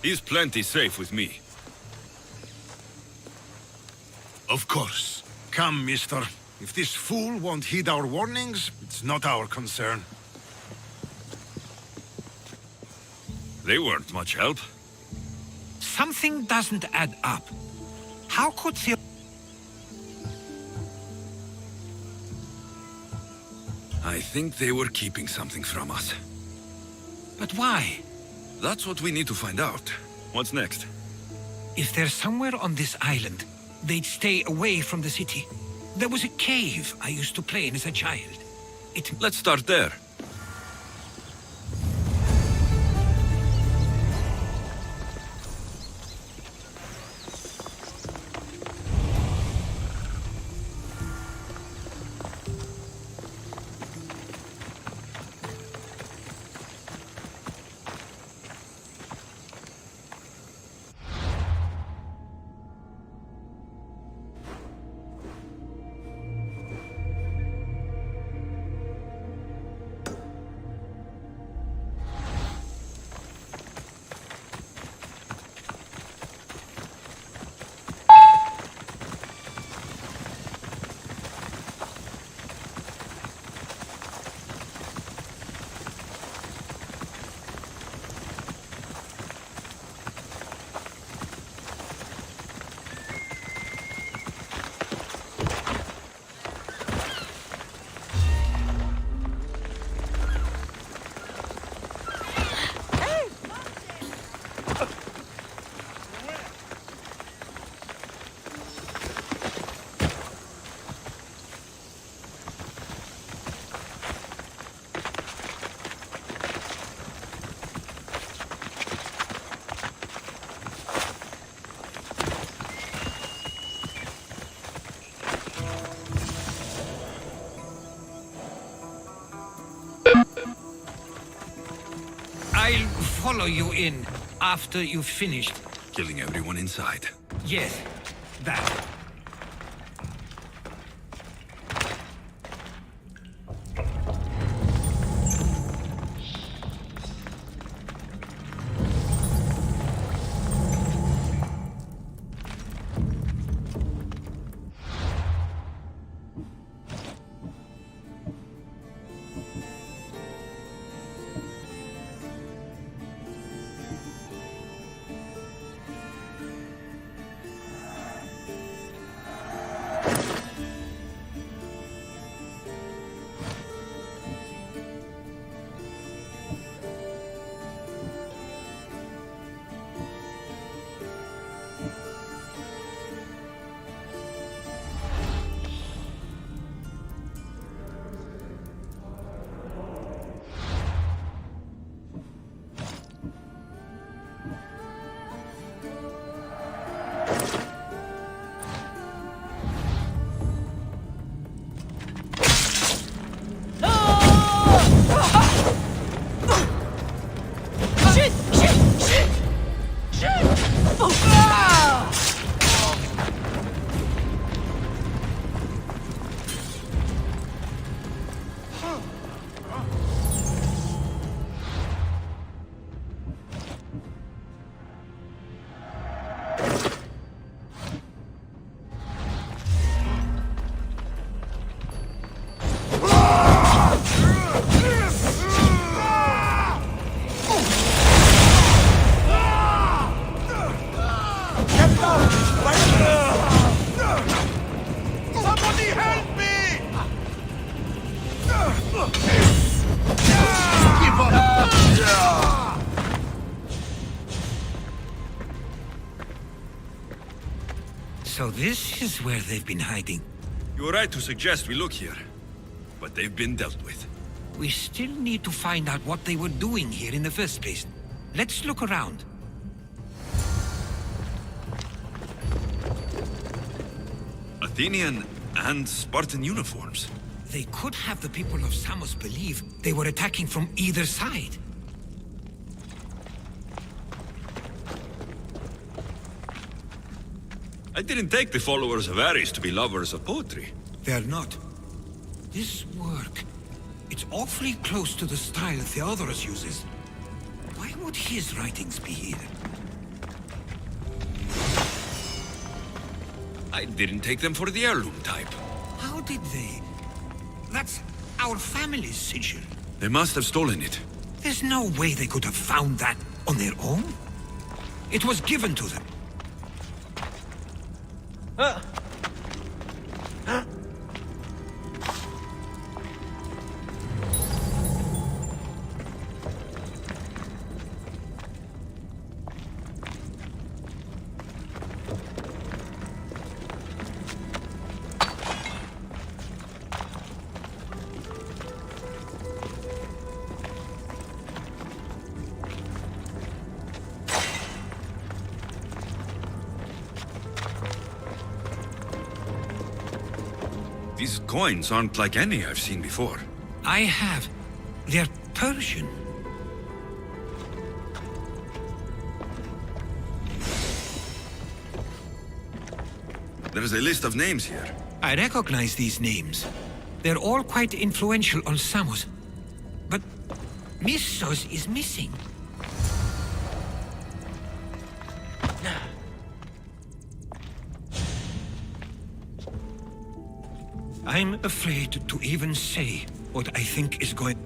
He's plenty safe with me. Of course. Come, mister. If this fool won't heed our warnings, it's not our concern. They weren't much help. Something doesn't add up. How could the... I think they were keeping something from us. But why? That's what we need to find out. What's next? If they're somewhere on this island, they'd stay away from the city. There was a cave I used to play in as a child. Let's start there. I'll follow you in after you've finished. Killing everyone inside. Yes, that. this is where they've been hiding. You're right to suggest we look here. But they've been dealt with. We still need to find out what they were doing here in the first place. Let's look around. Athenian and Spartan uniforms. They could have the people of Samos believe they were attacking from either side. I didn't take the followers of Ares to be lovers of poetry. They're not. This work, it's awfully close to the style Theodorus uses. Why would his writings be here? I didn't take them for the heirloom type. How did they? That's our family's sigil. They must have stolen it. There's no way they could have found that on their own. It was given to them. These coins aren't like any I've seen before. I have. They're Persian. There's a list of names here. I recognize these names. They're all quite influential on Samos. But Missos is missing. I'm afraid to even say what I think is going...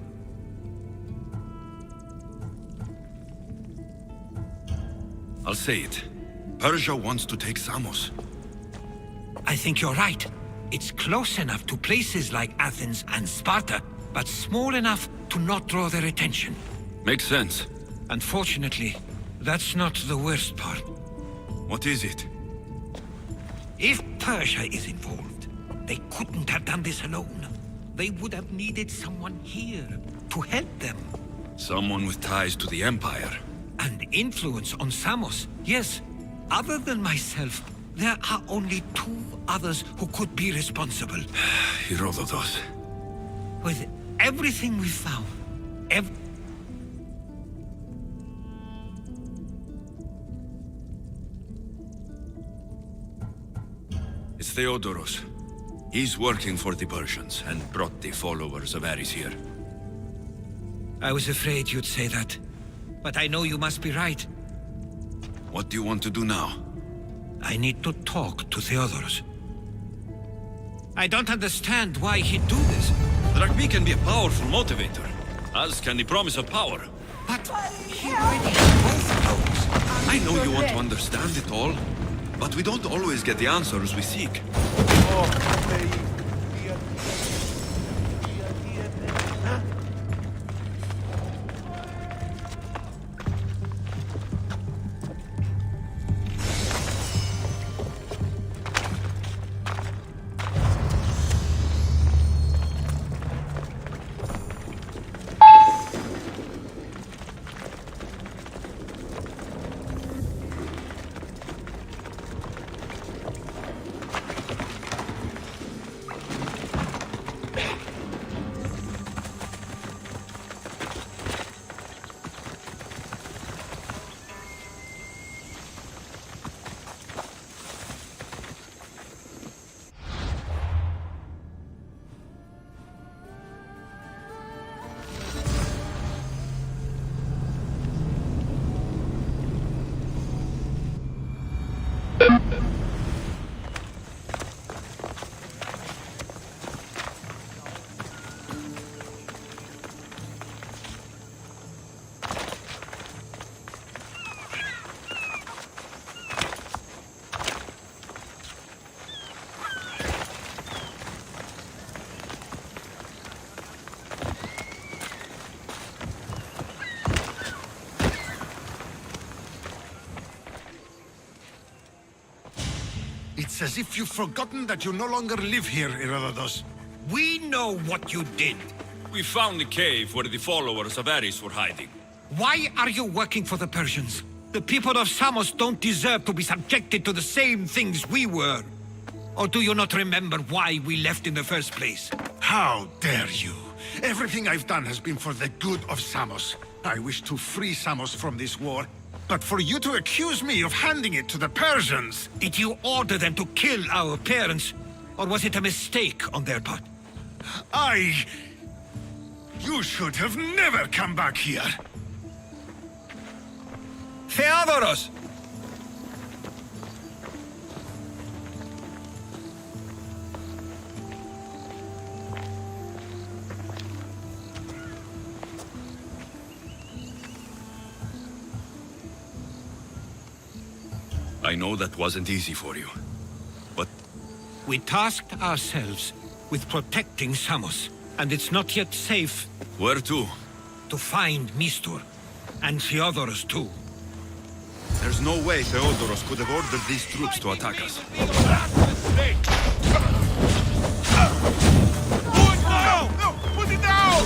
I'll say it. Persia wants to take Samos. I think you're right. It's close enough to places like Athens and Sparta, but small enough to not draw their attention. Makes sense. Unfortunately, that's not the worst part. What is it? If Persia is involved, they couldn't have done this alone. They would have needed someone here to help them. Someone with ties to the Empire. And influence on Samos, yes. Other than myself, there are only 2 others who could be responsible. Herodotus. With everything we found, It's Theodorus. He's working for the Persians and brought the followers of Ares here. I was afraid you'd say that. But I know you must be right. What do you want to do now? I need to talk to Theodorus. I don't understand why he'd do this. Drachmi can be a powerful motivator, as can the promise of power. But he already has both of those. I know you want to understand it all, but we don't always get the answers we seek. It's as if you've forgotten that you no longer live here, Herodotus. We know what you did. We found the cave where the followers of Ares were hiding. Why are you working for the Persians? The people of Samos don't deserve to be subjected to the same things we were. Or do you not remember why we left in the first place? How dare you? Everything I've done has been for the good of Samos. I wish to free Samos from this war. But for you to accuse me of handing it to the Persians... Did you order them to kill our parents? Or was it a mistake on their part? You should have never come back here. Theodoros! I know that wasn't easy for you, but... We tasked ourselves with protecting Samos, and it's not yet safe... Where to? To find Mistur, and Theodoros too. There's no way Theodoros could have ordered these troops to attack us. No! Put it down!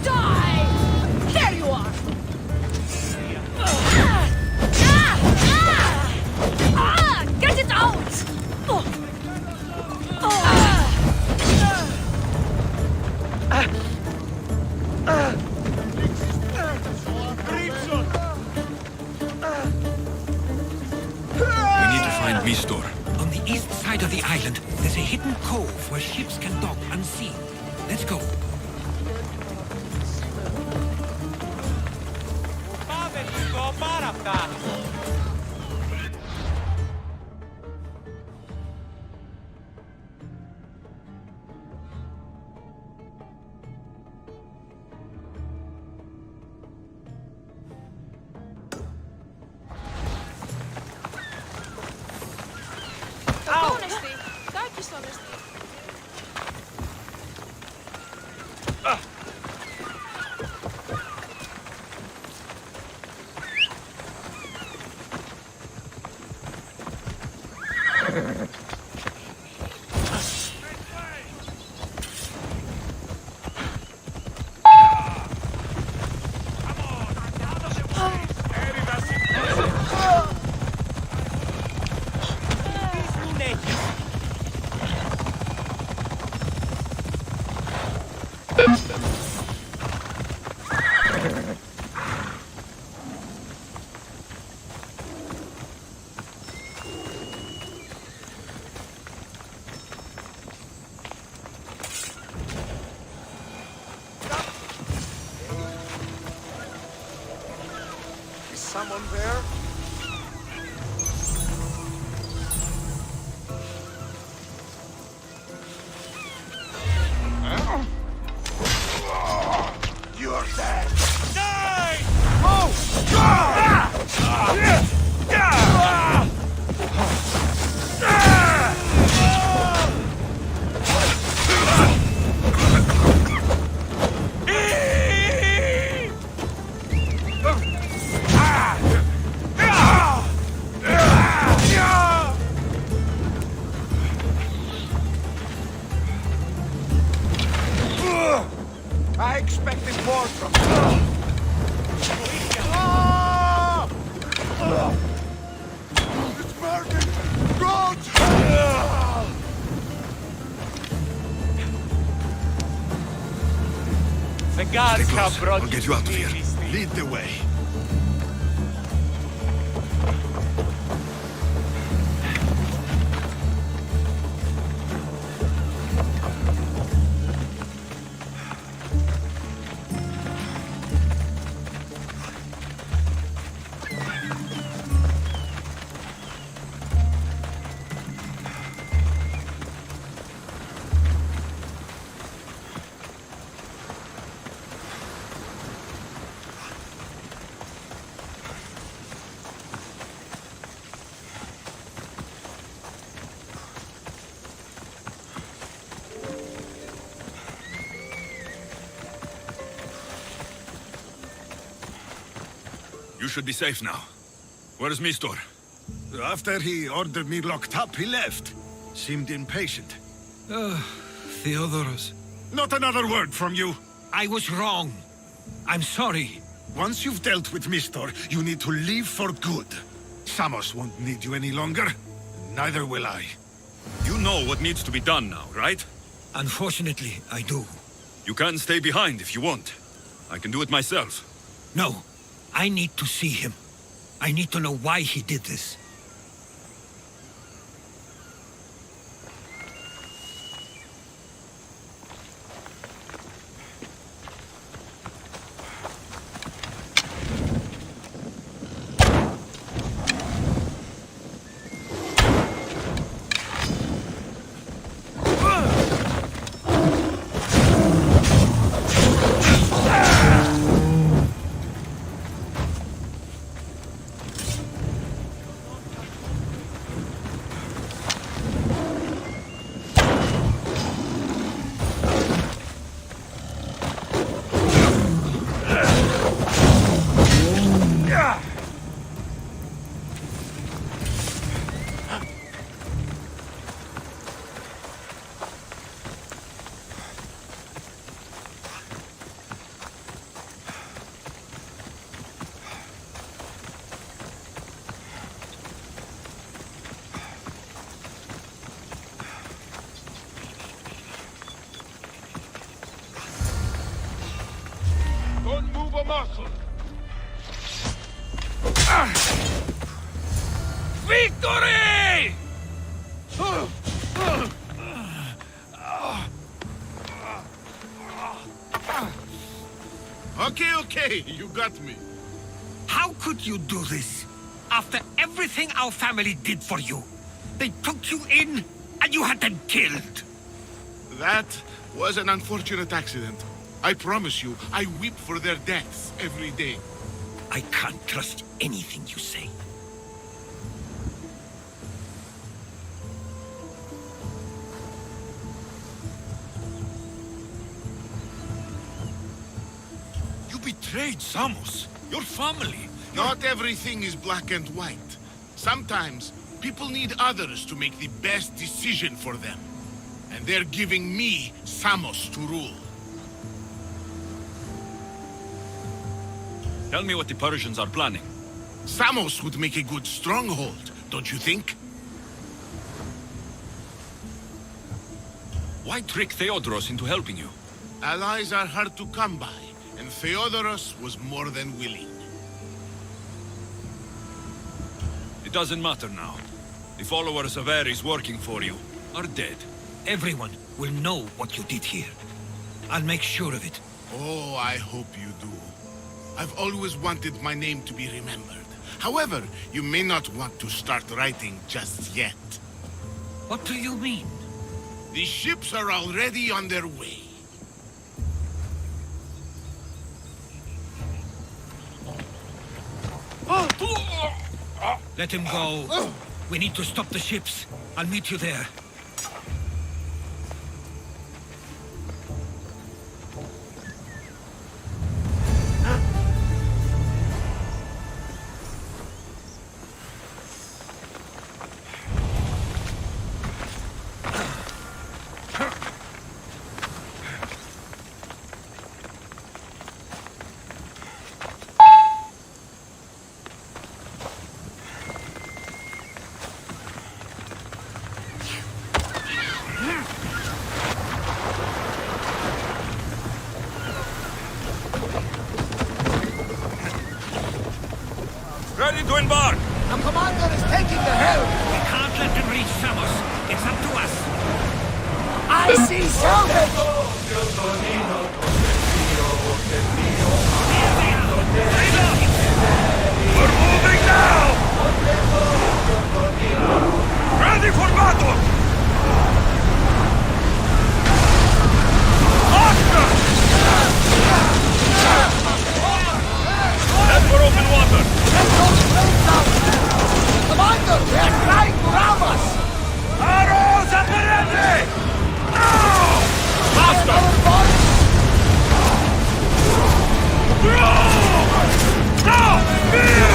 Die! There you are! Get it out! We need to find Mistur. On the east side of the island, there's a hidden cove where ships can dock unseen. Let's go. Someone there? You're dead! Die! I expected more from you. It's burning! God! The gods have brought I'll get you out of here. Lead the way. You should be safe now. Where's Mistor? After he ordered me locked up, he left. Seemed impatient. Theodoros. Not another word from you. I was wrong. I'm sorry. Once you've dealt with Mistor, you need to leave for good. Samos won't need you any longer. Neither will I. You know what needs to be done now, right? Unfortunately, I do. You can stay behind if you want. I can do it myself. No, I need to see him. I need to know why he did this. Don't move a muscle. Victory! Okay, you got me. How could you do this? After everything our family did for you. They took you in, and you had them killed. That was an unfortunate accident. I promise you, I weep for their deaths every day. I can't trust anything you say. You betrayed Samos, your family. Not everything is black and white. Sometimes, people need others to make the best decision for them. And they're giving me Samos to rule. Tell me what the Persians are planning. Samos would make a good stronghold, don't you think? Why trick Theodoros into helping you? Allies are hard to come by, and Theodoros was more than willing. It doesn't matter now. The followers of Ares working for you are dead. Everyone will know what you did here. I'll make sure of it. Oh, I hope you do. I've always wanted my name to be remembered. However, you may not want to start writing just yet. What do you mean? The ships are already on their way. Let him go. We need to stop the ships. I'll meet you there. Ready to embark! The commander is taking the helm! We can't let them reach Samos. It's up to us. I see salvage! We're moving now! Ready for battle! Oscar! Head for open water! Commander, they are trying to ram us! Arrows at the ready! Now! Faster! Now! Spear!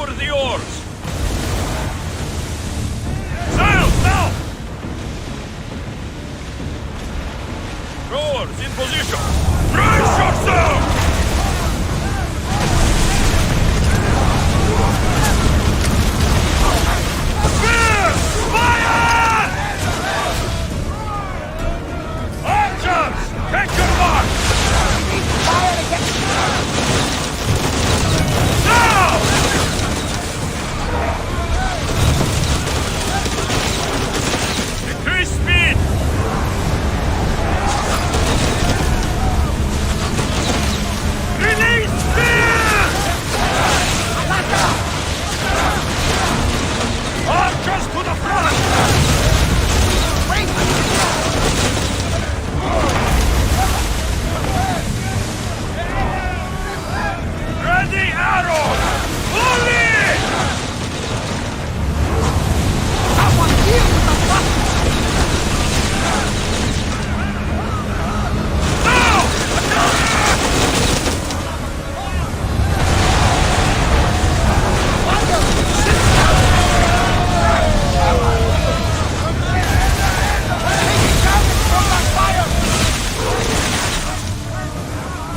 Lower the oars! Sails now! Rowers in position! Brace yourself! Take your mark! Fire again! Now! Increase speed! Release speed! Archers to the front! Ready arrows! Fully! Someone deal with the buttons! Now!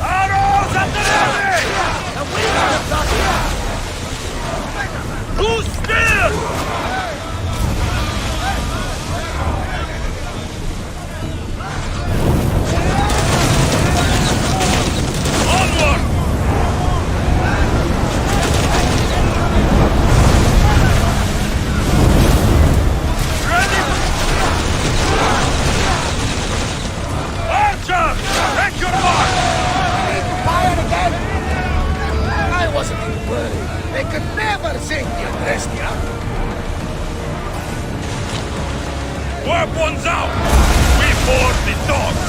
Arrows at the ready! Who's still? Onward! Ready? Archer! Take your mark! Fire again! I wasn't in a worry. They could never sink you, Drestia. Weapons out! We board the dogs!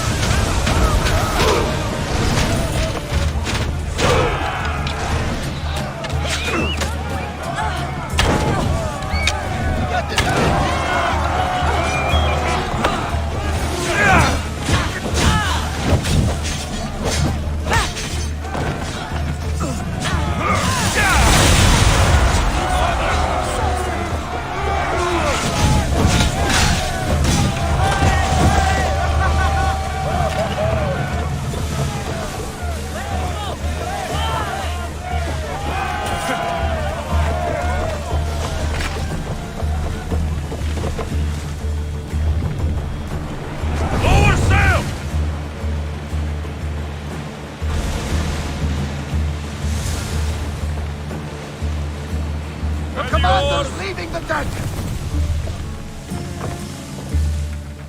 Leaving the dungeon!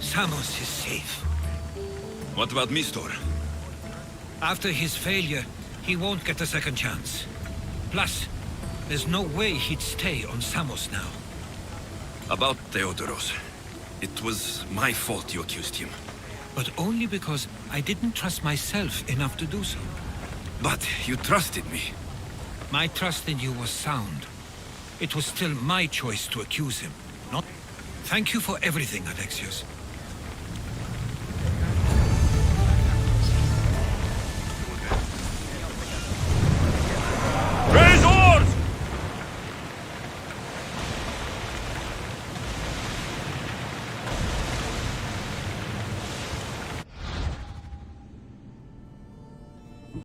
Samos is safe. What about Mistor? After his failure, he won't get a second chance. Plus, there's no way he'd stay on Samos now. About Theodoros. It was my fault you accused him. But only because I didn't trust myself enough to do so. But you trusted me. My trust in you was sound. It was still my choice to accuse him, not... Thank you for everything, Alexios.